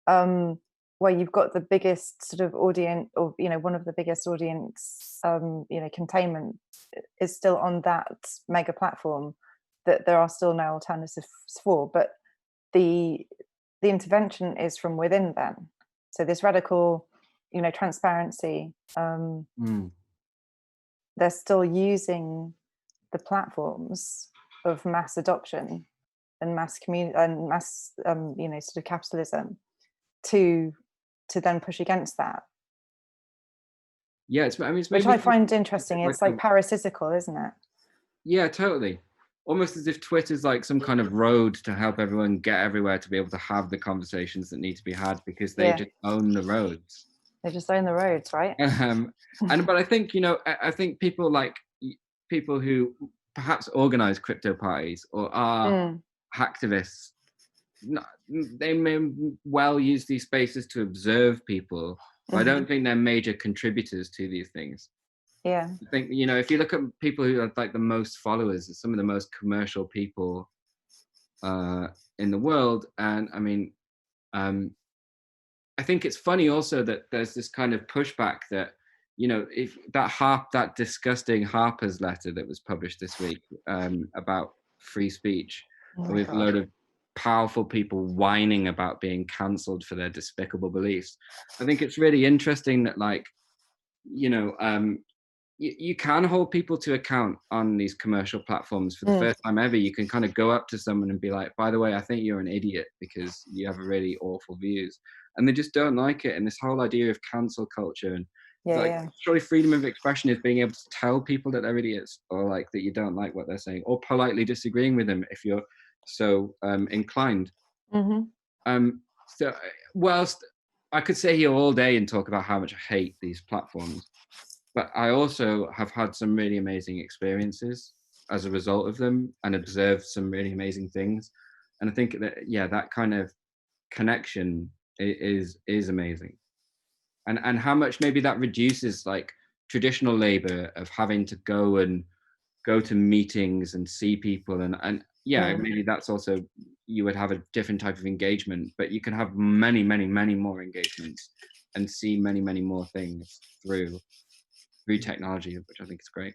you've got the biggest sort of audience, or, you know, one of the biggest audience, you know, containment is still on that mega platform that there are still no alternatives for. But the intervention is from within then. So this radical, you know, transparency, they're still using the platforms of mass adoption mass you know, sort of capitalism to then push against that. Yeah, I mean, it's which I find interesting. It's like parasitical, isn't it? Yeah, totally. Almost as if Twitter's like some kind of road to help everyone get everywhere to be able to have the conversations that need to be had, because they just own the roads. They just own the roads, right? But I think, you know, I think people who perhaps organize crypto parties or are hacktivists, they may well use these spaces to observe people, but I don't think they're major contributors to these things. Yeah. I think, you know, if you look at people who have like the most followers, some of the most commercial people in the world, and I mean, I think it's funny also that there's this kind of pushback that, you know, if that disgusting Harper's letter that was published this week about free speech, with a load of powerful people whining about being cancelled for their despicable beliefs. I think it's really interesting that, like, you know, you can hold people to account on these commercial platforms. For the first time ever, you can kind of go up to someone and be like, by the way, I think you're an idiot because you have really awful views. And they just don't like it. And this whole idea of cancel culture and surely freedom of expression is being able to tell people that they're idiots, or like that you don't like what they're saying, or politely disagreeing with them if you're so inclined. So whilst I could sit here all day and talk about how much I hate these platforms, but I also have had some really amazing experiences as a result of them and observed some really amazing things. And I think that, yeah, that kind of connection is amazing. And how much maybe that reduces like traditional labor of having to go to meetings and see people. And maybe that's also, you would have a different type of engagement, but you can have many, many, many more engagements and see many, many more things through technology, which I think is great.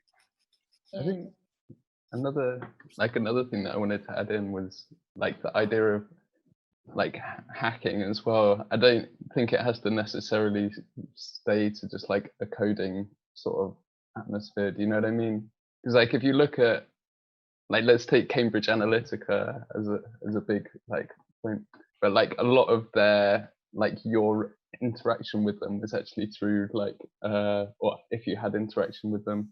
I think another thing that I wanted to add in was like the idea of like hacking as well. I don't think it has to necessarily stay to just like a coding sort of atmosphere. Do you know what I mean? Because like if you look at, like, let's take Cambridge Analytica as a big like point, but like a lot of their, like, your interaction with them was actually through like or if you had interaction with them,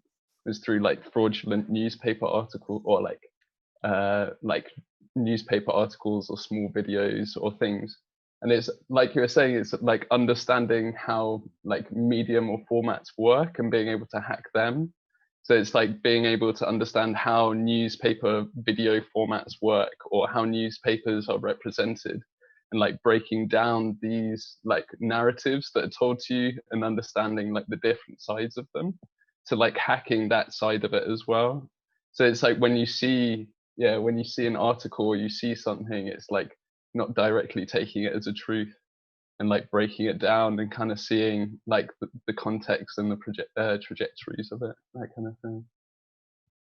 was through like fraudulent newspaper article, or like newspaper articles or small videos or things. And it's like you were saying, it's like understanding how like medium or formats work and being able to hack them. So it's like being able to understand how newspaper video formats work, or how newspapers are represented, and like breaking down these like narratives that are told to you and understanding like the different sides of them, to like hacking that side of it as well. So it's like when you see an article or you see something, it's like not directly taking it as a truth, and like breaking it down and kind of seeing like the context and the trajectories of it, that kind of thing.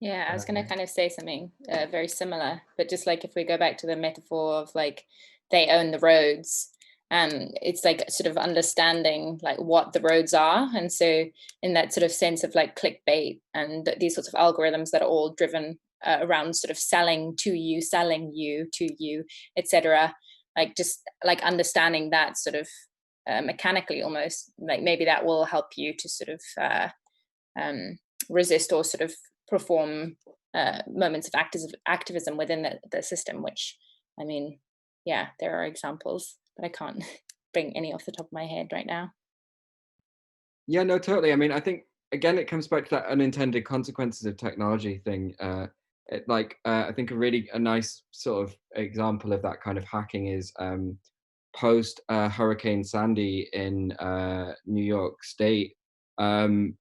Yeah, I was going to kind of say something very similar, but just like if we go back to the metaphor of like they own the roads, it's like sort of understanding like what the roads are. And so in that sort of sense of like clickbait and these sorts of algorithms that are all driven around sort of selling to you, etc., like just like understanding that sort of mechanically, almost like maybe that will help you to sort of resist or sort of perform moments of activism within the system, which, I mean, yeah, there are examples, but I can't bring any off the top of my head right now. Yeah, no, totally. I mean, I think, again, it comes back to that unintended consequences of technology thing. I think a nice sort of example of that kind of hacking is post Hurricane Sandy in New York State. The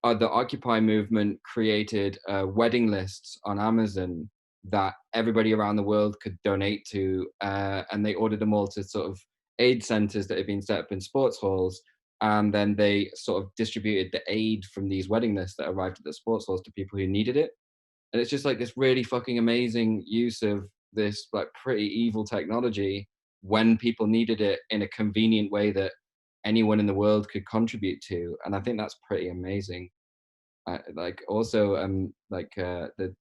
Occupy movement created wedding lists on Amazon that everybody around the world could donate to, and they ordered them all to sort of aid centers that had been set up in sports halls. And then they sort of distributed the aid from these wedding lists that arrived at the sports halls to people who needed it. And it's just like this really fucking amazing use of this like pretty evil technology when people needed it in a convenient way that anyone in the world could contribute to. And I think that's pretty amazing. The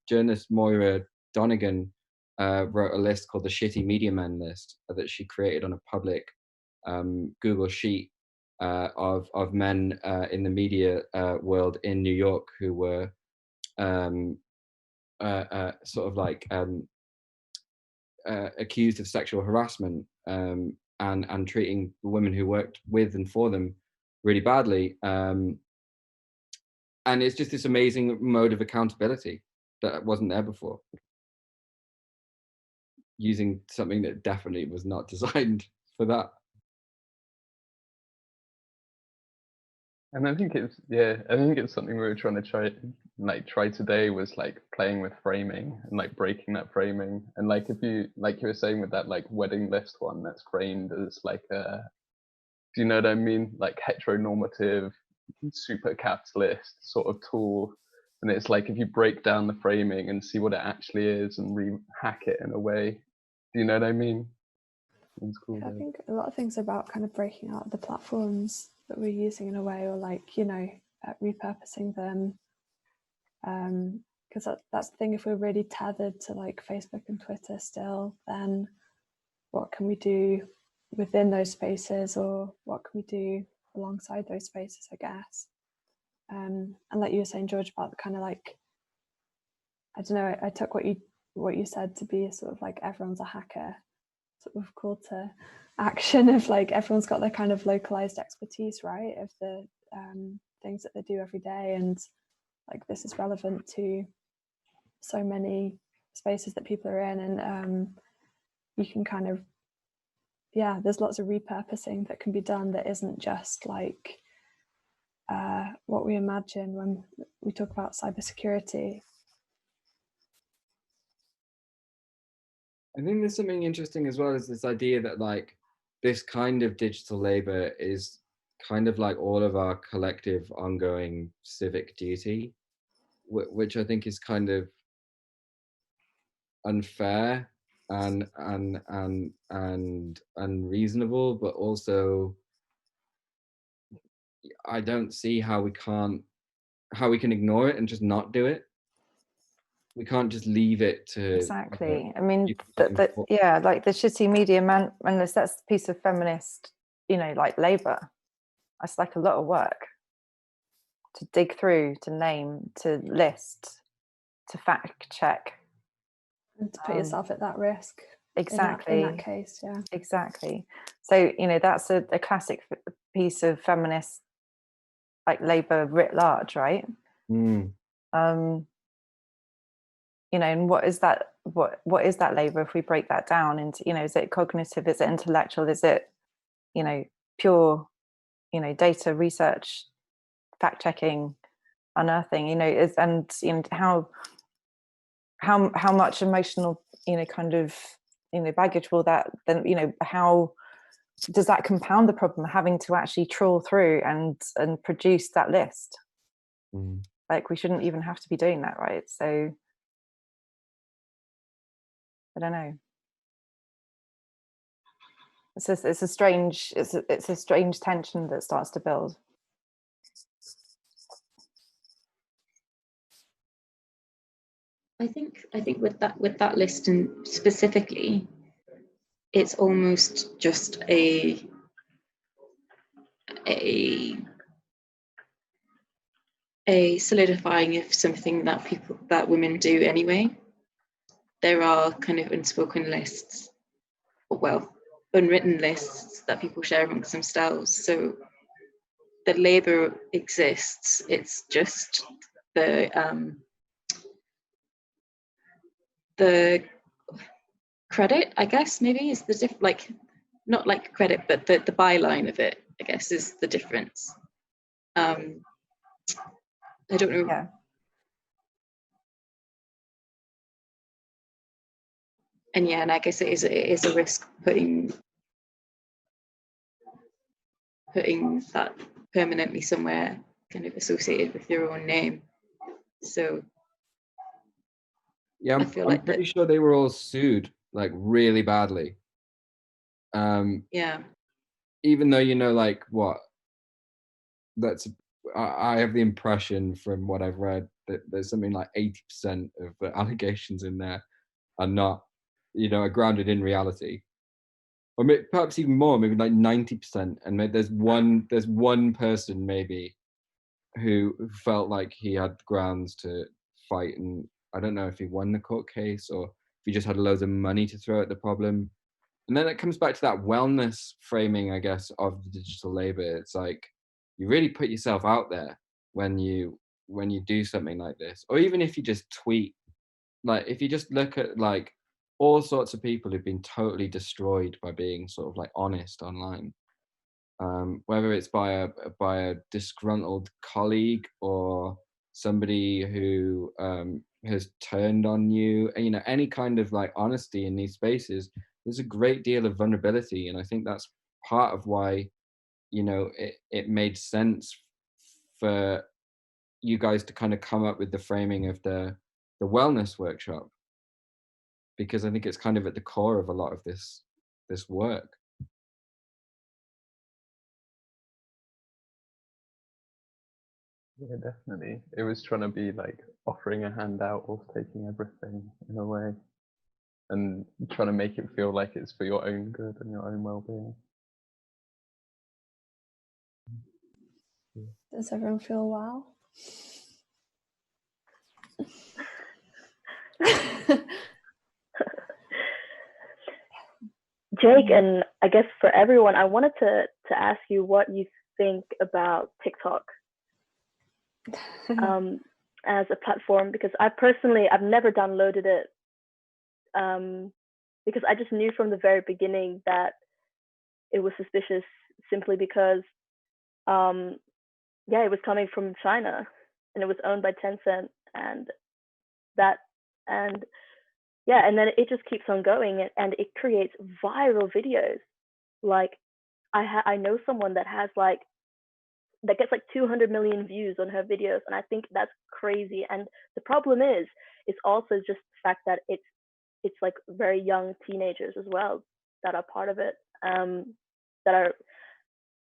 journalist Moira Donegan wrote a list called the Shitty Media Men list that she created on a public Google sheet of men in the media world in New York who were sort of like accused of sexual harassment and treating the women who worked with and for them really badly. And it's just this amazing mode of accountability that wasn't there before, using something that definitely was not designed for that. And I think it's something we were trying to try today, was like playing with framing and like breaking that framing. And like, if you, like you were saying with that like wedding list one, that's framed as like a, do you know what I mean? Like heteronormative, super capitalist sort of tool. And it's like, if you break down the framing and see what it actually is and re-hack it in a way, do you know what I mean? It's cool. I think a lot of things about kind of breaking out the platforms that we're using in a way, or like, you know, repurposing them. Because that's the thing, if we're really tethered to like Facebook and Twitter still, then what can we do within those spaces, or what can we do alongside those spaces, I guess. And like you were saying, George, about the kind of like, I don't know, I took what you said to be a sort of like everyone's a hacker sort of call to action of like everyone's got their kind of localized expertise, right, of the things that they do every day, and like this is relevant to so many spaces that people are in, and you can kind of, yeah, there's lots of repurposing that can be done that isn't just like what we imagine when we talk about cybersecurity. I think there's something interesting as well, as this idea that like this kind of digital labor is kind of like all of our collective ongoing civic duty, which I think is kind of unfair and unreasonable, but also I don't see how we can ignore it and just not do it. We can't just leave it to exactly. I mean, yeah, like the Shitty Media Man, and that's the piece of feminist, you know, like labor. That's like a lot of work to dig through, to name, to list, to fact check, and to put yourself at that risk. Exactly. In that case, yeah. Exactly. So, you know, that's a classic piece of feminist like labor writ large, right? You know, and what is that labor if we break that down into, you know, is it cognitive, is it intellectual, is it, you know, pure, you know, data research, fact checking, unearthing, you know, is, and you know, how much emotional, you know, kind of, you know, baggage will that then, you know, how does that compound the problem, having to actually trawl through and produce that list? Like, we shouldn't even have to be doing that, right? So I don't know. It's a strange tension that starts to build. I think with that list, and specifically, it's almost just a solidifying of something that women do anyway. There are kind of unspoken lists, well, unwritten lists that people share amongst themselves. So the labor exists. It's just the credit, I guess, maybe is the like, not like credit, but the byline of it, I guess, is the difference. I don't know. Yeah. And yeah, and I guess it is a risk putting that permanently somewhere kind of associated with your own name. So yeah, I'm pretty sure they were all sued like really badly. Yeah. Even though, you know, like what, I have the impression from what I've read that there's something like 80% of the allegations in there are not are grounded in reality, or perhaps even more, maybe like 90%. And maybe there's one person maybe who felt like he had grounds to fight, and I don't know if he won the court case or if he just had loads of money to throw at the problem. And then it comes back to that wellness framing, I guess, of the digital labor. It's like you really put yourself out there when you do something like this, or even if you just tweet. Like if you just look at like all sorts of people who've been totally destroyed by being sort of like honest online, whether it's by a disgruntled colleague or somebody who has turned on you, any kind of like honesty in these spaces, there's a great deal of vulnerability. And I think that's part of why, it made sense for you guys to kind of come up with the framing of the wellness workshop, because I think it's kind of at the core of a lot of this work. Yeah, definitely. It was trying to be like offering a handout or taking everything in a way, and trying to make it feel like it's for your own good and your own well-being. Does everyone feel wow? Jake, and I guess for everyone, I wanted to ask you what you think about TikTok as a platform, because I've never downloaded it, because I just knew from the very beginning that it was suspicious, simply because it was coming from China and it was owned by Tencent, and then it just keeps on going, and it creates viral videos. Like I know someone that gets like 200 million views on her videos, and I think that's crazy. And the problem is also just the fact that it's like very young teenagers as well that are part of it, that are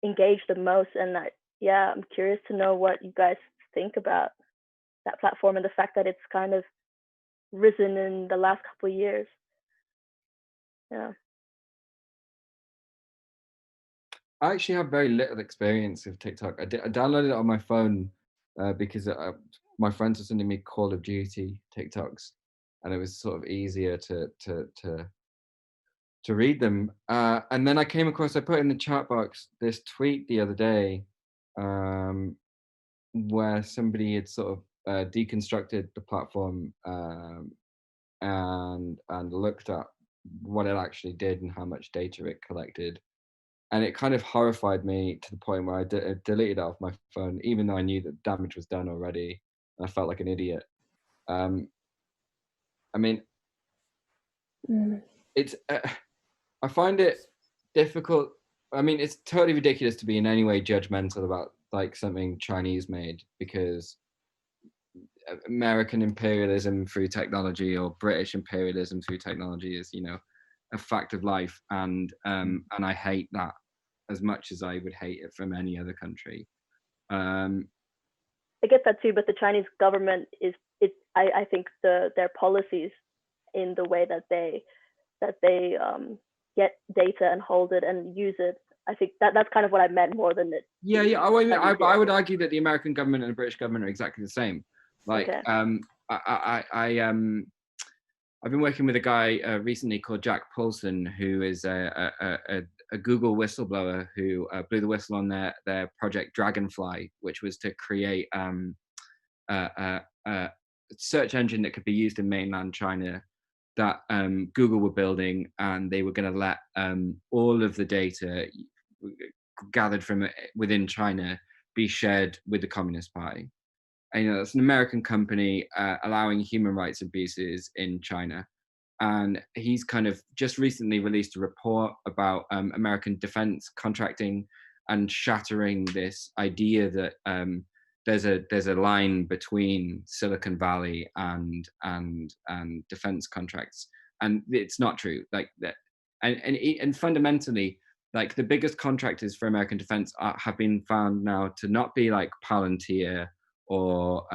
engaged the most. And I'm curious to know what you guys think about that platform and the fact that it's kind of risen in the last couple of years. Yeah. I actually have very little experience with TikTok. I downloaded it on my phone because my friends were sending me Call of Duty TikToks, and it was sort of easier to read them. And then I put in the chat box this tweet the other day, where somebody had sort of deconstructed the platform and looked at what it actually did and how much data it collected. And it kind of horrified me to the point where I deleted it off my phone, even though I knew that damage was done already. And I felt like an idiot. I mean, it's I find it difficult. I mean, it's totally ridiculous to be in any way judgmental about like something Chinese made, because American imperialism through technology or British imperialism through technology is, a fact of life, and I hate that as much as I would hate it from any other country. I get that too, but the Chinese government I think their policies in the way that they get data and hold it and use it, I think that's kind of what I meant more than it. Yeah. I would argue that the American government and the British government are exactly the same. Like, okay. I've been working with a guy recently called Jack Paulson, who is a Google whistleblower who blew the whistle on their project Dragonfly, which was to create a search engine that could be used in mainland China that Google were building, and they were going to let all of the data gathered from within China be shared with the Communist Party. And, it's an American company allowing human rights abuses in China. And he's kind of just recently released a report about American defense contracting and shattering this idea that there's a line between Silicon Valley and defense contracts, and it's not true. Like that, and fundamentally, like the biggest contractors for American defense have been found now to not be like Palantir or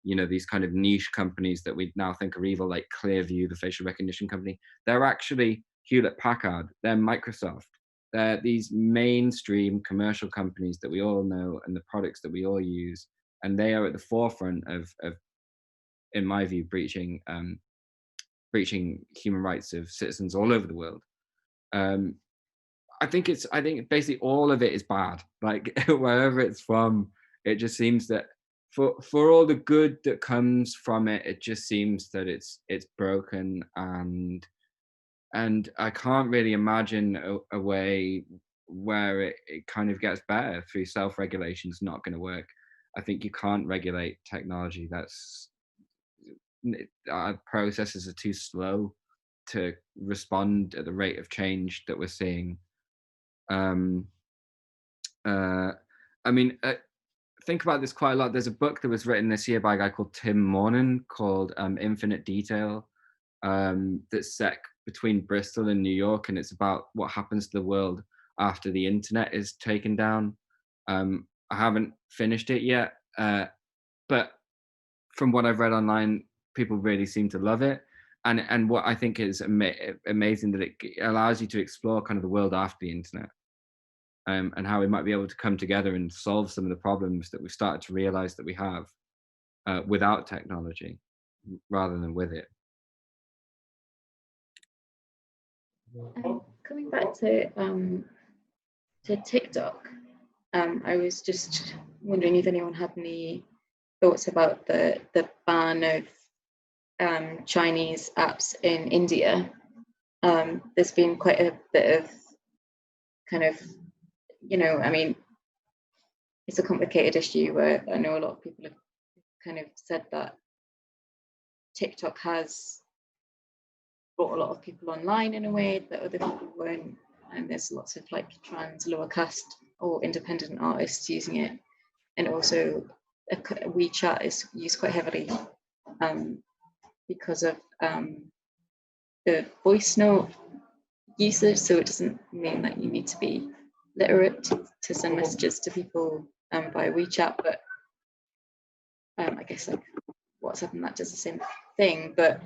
you know, these kind of niche companies that we now think are evil, like Clearview, the facial recognition company. They're actually Hewlett Packard, they're Microsoft. They're these mainstream commercial companies that we all know and the products that we all use. And they are at the forefront of in my view, breaching human rights of citizens all over the world. I think basically all of it is bad. Like wherever it's from, it just seems that for all the good that comes from it, it just seems that it's broken, and I can't really imagine a way where it kind of gets better through self-regulation. Is not going to work. I think you can't regulate technology. Our processes are too slow to respond at the rate of change that we're seeing. I mean, think about this quite a lot. There's a book that was written this year by a guy called Tim Mornan called Infinite Detail, that's set between Bristol and New York, and it's about what happens to the world after the internet is taken down. I haven't finished it yet, but from what I've read online, people really seem to love it. And what I think is amazing that it allows you to explore kind of the world after the internet, and how we might be able to come together and solve some of the problems that we've started to realize that we have without technology rather than with it. Coming back to TikTok, I was just wondering if anyone had any thoughts about the ban of Chinese apps in India. There's been quite a bit of kind of, you know, I mean, it's a complicated issue where I know a lot of people have kind of said that TikTok has brought a lot of people online in a way that other people weren't, and there's lots of like trans, lower caste or independent artists using it, and also WeChat is used quite heavily because of the voice note usage. So it doesn't mean that you need to be literate to send messages to people via WeChat, but I guess like WhatsApp and that does the same thing. But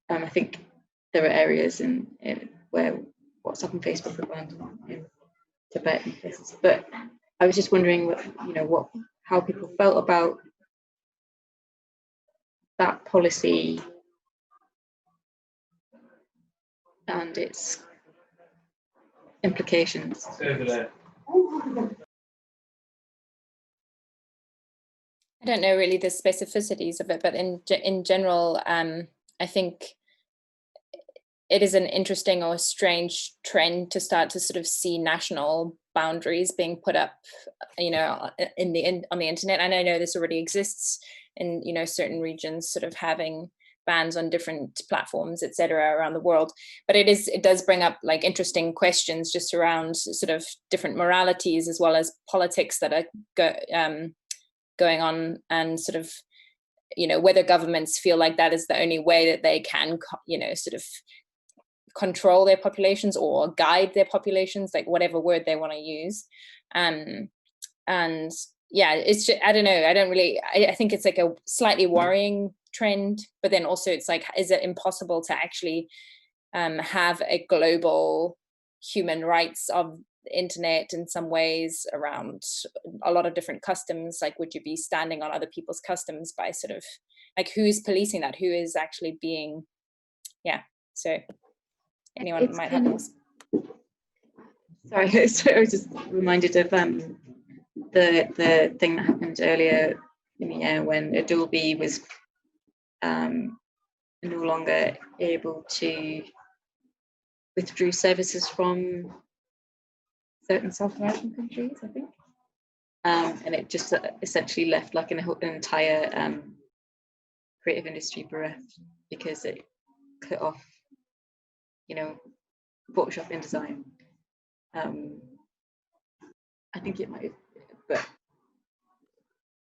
I think there are areas in where WhatsApp and Facebook are banned in Tibet and places. But I was just wondering, how people felt about that policy and its implications. I don't know really the specificities of it, but in general, I think it is an interesting or strange trend to start to sort of see national boundaries being put up, on the internet. And I know this already exists in, certain regions sort of having bans on different platforms, etc., around the world. But it does bring up like interesting questions just around sort of different moralities as well as politics that are going on, and sort of, whether governments feel like that is the only way that they can, sort of control their populations or guide their populations, like whatever word they want to use. And yeah, it's just, I don't know, I think it's like a slightly worrying trend, but then also it's like, is it impossible to actually have a global human rights of the internet in some ways around a lot of different customs? Like, would you be standing on other people's customs by sort of like, who's policing that? Who is actually being, so anyone might have those. Sorry, so I was just reminded of the thing that happened earlier in the year when Adobe was no longer able to withdraw services from certain South American countries, I think, and it just essentially left like an entire creative industry bereft because it cut off, Photoshop, InDesign. I think it might have, but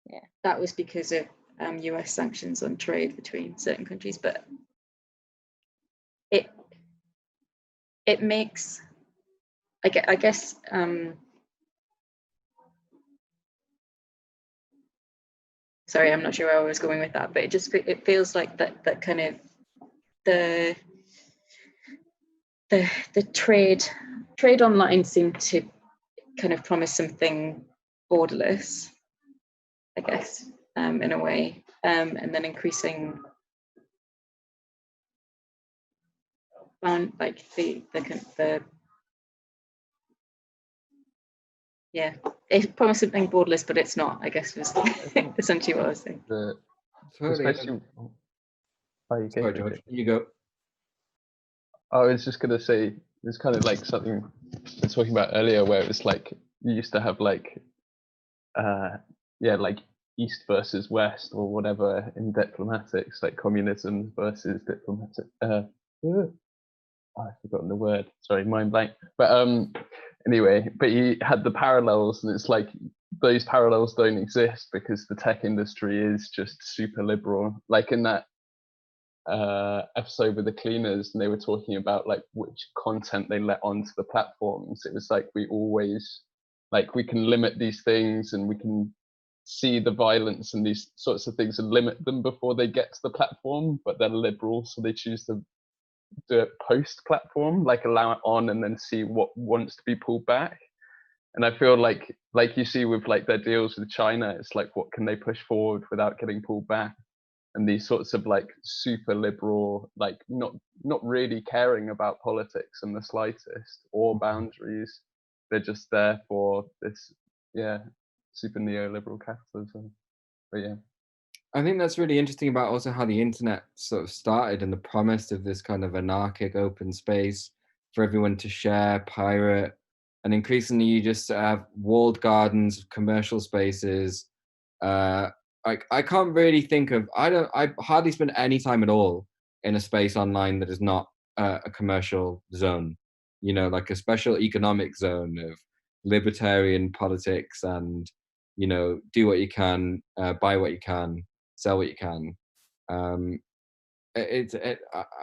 yeah, that was because of US sanctions on trade between certain countries. But it makes, I guess, so sorry, I'm not sure where I was going with that, but it feels like that kind of the trade online seemed to kind of promise something borderless, I guess, in a way, and then increasing like the yeah, it promised something borderless, but it's not, I guess, was essentially what I was saying. Especially, Sorry, George, you go. I was just gonna say, it's kind of like something we were talking about earlier, where it was like you used to have like, like East versus West or whatever in diplomatics, like communism versus diplomatic. I've forgotten the word. Sorry, mind blank. But anyway, but you had the parallels, and it's like those parallels don't exist because the tech industry is just super liberal. Like in that episode with the cleaners, and they were talking about like which content they let onto the platforms. It was like we always, like, we can limit these things, and we can see the violence and these sorts of things and limit them before they get to the platform, but they're liberal, so they choose to do it post platform, like allow it on and then see what wants to be pulled back. And I feel like you see with like their deals with China, it's like what can they push forward without getting pulled back? And these sorts of like super liberal, like not really caring about politics in the slightest or boundaries. They're just there for this, super neoliberal capitalism. But yeah. I think that's really interesting about also how the internet sort of started, and the promise of this kind of anarchic open space for everyone to share, pirate, and increasingly you just have walled gardens, commercial spaces. I can't really think of, I hardly spend any time at all in a space online that is not a commercial zone, like a special economic zone of libertarian politics and, do what you can, buy what you can, sell what you can. I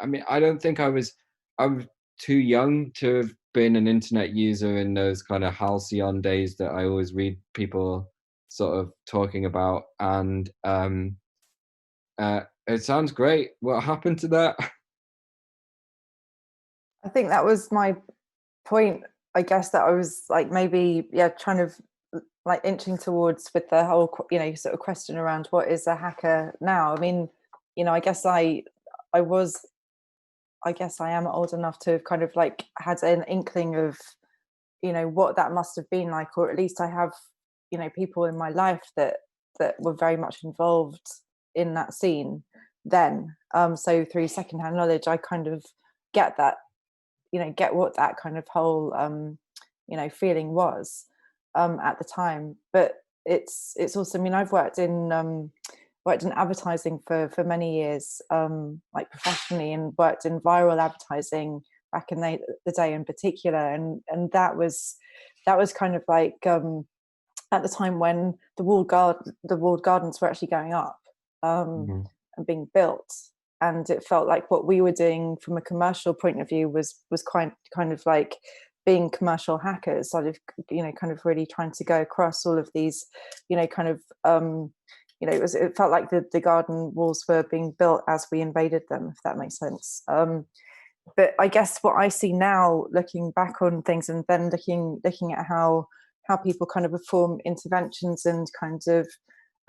mean, I don't think I'm too young to have been an internet user in those kind of halcyon days that I always read people sort of talking about, and it sounds great. What happened to that? I think that was my point, I guess, that I was like maybe trying to like inching towards with the whole sort of question around what is a hacker now. I mean, I guess I am old enough to have kind of like had an inkling of what that must have been like, or at least I have people in my life that were very much involved in that scene then. So through secondhand knowledge, I kind of get that, get what that kind of whole feeling was at the time. But it's also, I mean, I've worked in advertising for many years, like professionally, and worked in viral advertising back in the day in particular, and that was kind of like at the time when the walled gardens were actually going up and being built, and it felt like what we were doing from a commercial point of view was quite kind of like being commercial hackers, sort of kind of really trying to go across all of these kind of it felt like the garden walls were being built as we invaded them, if that makes sense. But I guess what I see now, looking back on things and then looking at how people kind of perform interventions and kind of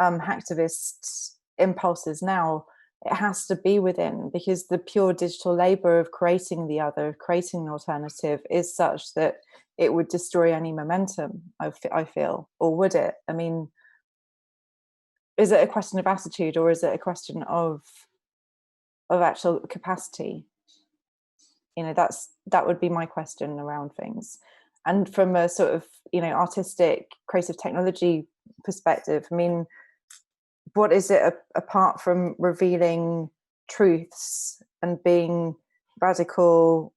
hacktivist impulses now, it has to be within, because the pure digital labor of creating the other, of creating an alternative, is such that it would destroy any momentum, I feel. Or would it? I mean, is it a question of attitude, or is it a question of actual capacity? That would be my question around things. And from a sort of artistic, creative technology perspective, I mean, what is it apart from revealing truths and being radical,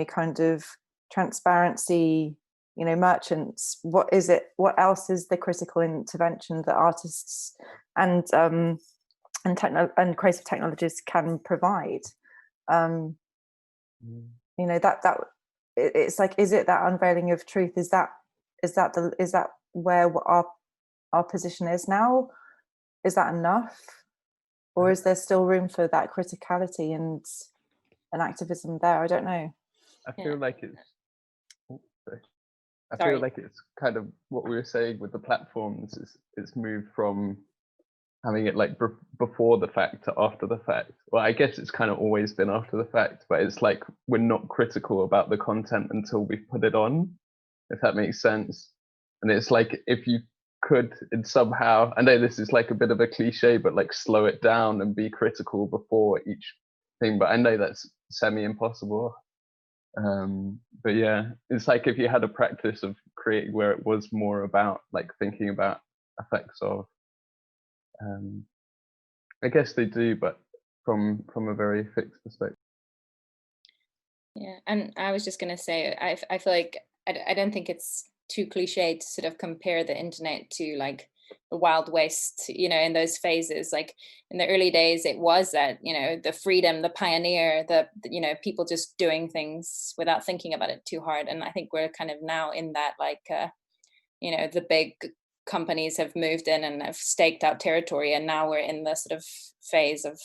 kind of transparency, merchants? What is it? What else is the critical intervention that artists and creative technologists can provide? That it's like, is it that unveiling of truth? Is that where our position is now? is that enough, or is there still room for that criticality and activism there? I don't know. I feel like it's. Oh, sorry. I Sorry. feel like it's kind of what we were saying with the platforms. It's moved from having it like before the fact to after the fact. Well, I guess it's kind of always been after the fact, but it's like we're not critical about the content until we put it on, if that makes sense. And it's like if you could somehow, I know this is like a bit of a cliche, but like slow it down and be critical before each thing, but I know that's semi-impossible. But yeah, it's like if you had a practice of creating where it was more about like thinking about effects of, I guess they do, but from a very fixed perspective. Yeah, and I was just going to say, I feel like I don't think it's too cliche to sort of compare the internet to like the Wild West, you know, in those phases. Like in the early days, it was that, you know, the freedom, the pioneer, you know, people just doing things without thinking about it too hard. And I think we're kind of now in that, like, you know, the big companies have moved in and have staked out territory. And now we're in the sort of phase of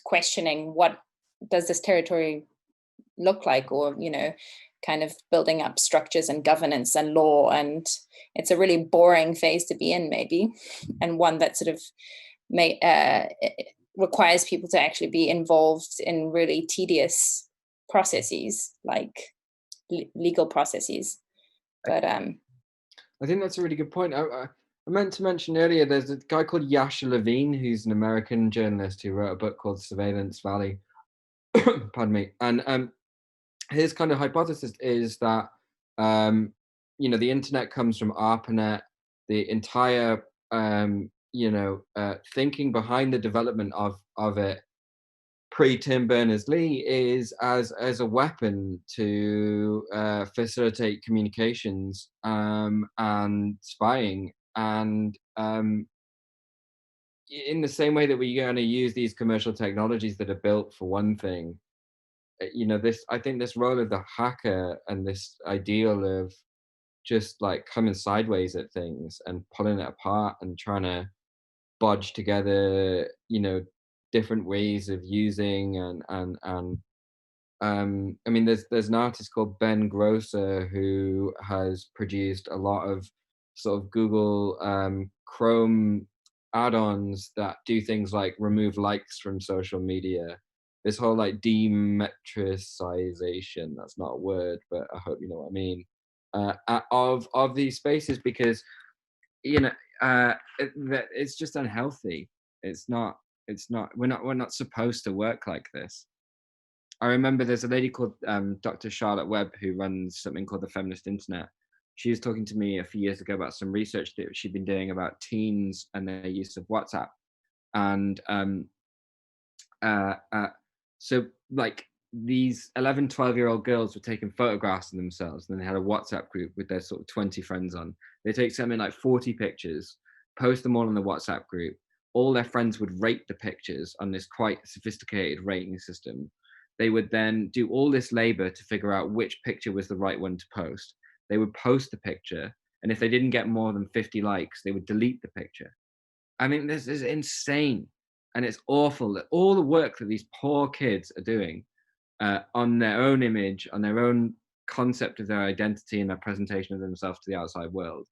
questioning, what does this territory look like, or, you know, kind of building up structures and governance and law. And it's a really boring phase to be in, maybe, and one that sort of requires people to actually be involved in really tedious processes, like legal processes. But I think that's a really good point. I meant to mention earlier, there's a guy called Yasha Levine, who's an American journalist who wrote a book called Surveillance Valley. Pardon me. And his kind of hypothesis is that, you know, the internet comes from ARPANET. The entire, you know, thinking behind the development of it pre-Tim Berners-Lee is as a weapon to facilitate communications and spying. And in the same way that we're going to use these commercial technologies that are built for one thing, you know, I think this role of the hacker and this ideal of just like coming sideways at things and pulling it apart and trying to bodge together, you know, different ways of using and I mean, there's an artist called Ben Grosser who has produced a lot of sort of Google Chrome add-ons that do things like remove likes from social media. This whole like demetricization, that's not a word, but I hope you know what I mean, of these spaces, because, you know, it's just unhealthy. It's not, we're not supposed to work like this. I remember there's a lady called Dr. Charlotte Webb who runs something called the Feminist Internet. She was talking to me a few years ago about some research that she'd been doing about teens and their use of WhatsApp. And so like these 11, 12-year-old girls were taking photographs of themselves, and then they had a WhatsApp group with their sort of 20 friends on. They take something like 40 pictures, post them all in the WhatsApp group. All their friends would rate the pictures on this quite sophisticated rating system. They would then do all this labor to figure out which picture was the right one to post. They would post the picture, and if they didn't get more than 50 likes, they would delete the picture. I mean, this is insane, and it's awful that all the work that these poor kids are doing on their own image, on their own concept of their identity and their presentation of themselves to the outside world.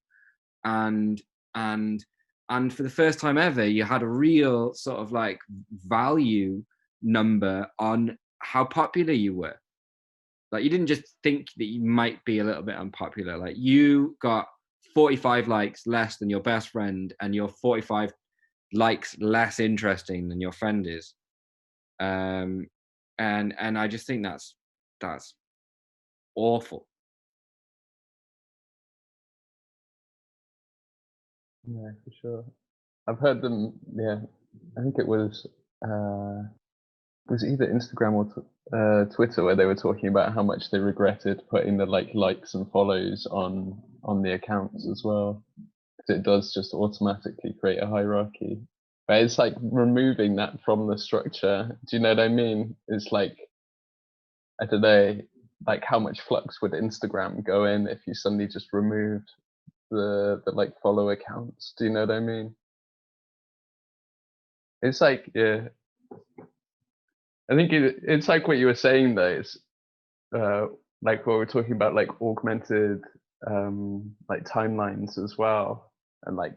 And for the first time ever, you had a real sort of like value number on how popular you were. Like, you didn't just think that you might be a little bit unpopular. Like, you got 45 likes less than your best friend, and you're 45 likes less interesting than your friend is. And I just think that's awful. Yeah, for sure. I've heard them. Yeah, I think it was either Instagram or Twitter where they were talking about how much they regretted putting the likes and follows on the accounts as well, because it does just automatically create a hierarchy. But it's like removing that from the structure. Do you know what I mean? It's like, I don't know, like how much flux would Instagram go in if you suddenly just removed the like follow accounts? Do you know what I mean? It's like, yeah, I think it's like what you were saying though. It's like what we're talking about, like augmented like timelines as well, and like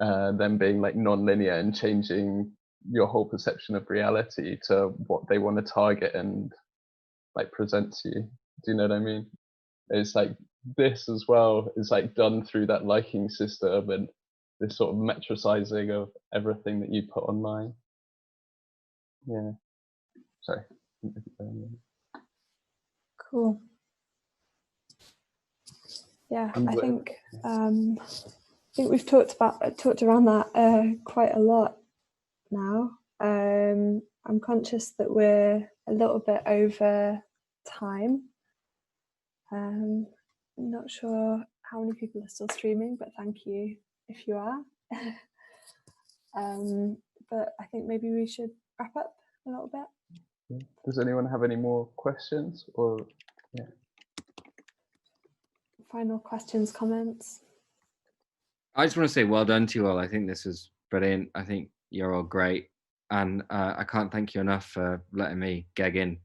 them being like non-linear and changing your whole perception of reality to what they want to target and like present to you. Do you know what I mean? It's like this as well is like done through that liking system and this sort of metricizing of everything that you put online. Yeah. Sorry. Cool. Yeah, I think we've talked around that quite a lot now. I'm conscious that we're a little bit over time. I'm not sure how many people are still streaming, but thank you if you are. But I think maybe we should wrap up a little bit. Does anyone have any more questions or yeah? Final questions, comments? I just want to say well done to you all. I think this was brilliant. I think you're all great. And I can't thank you enough for letting me gag in.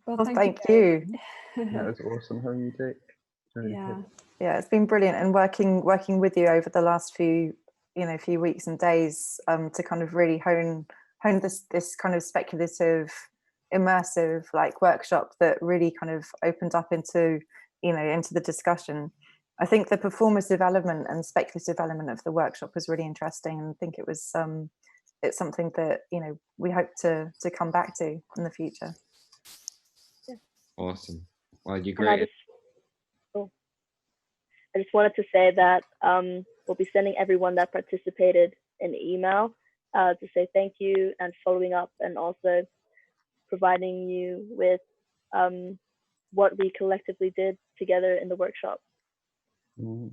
Well, thank you. That was awesome. How are you, Jake? Really Yeah. Yeah, it's been brilliant, and working with you over the last few weeks and days to kind of really hone this kind of speculative, immersive like workshop that really kind of opened up into the discussion. I think the performative element and speculative element of the workshop was really interesting, and I think it was it's something that we hope to come back to in the future. Awesome. Well, you're great. I just wanted to say that we'll be sending everyone that participated an email to say thank you and following up, and also providing you with what we collectively did together in the workshop. So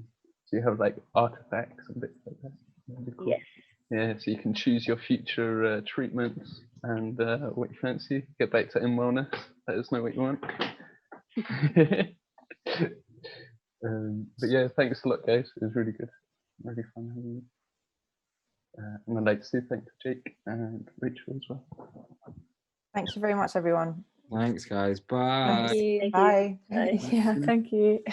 you have like artifacts and bits like that? Really cool. Yes. Yeah, so you can choose your future treatments and what you fancy. Get back to wellness. Let us know what you want. But yeah, thanks a lot, guys. It was really good. Really fun having you. And I'd like to say thanks to Jake and Rachel as well. Thank you very much, everyone. Thanks, guys. Bye. Thank you. Bye. Yeah, thank you.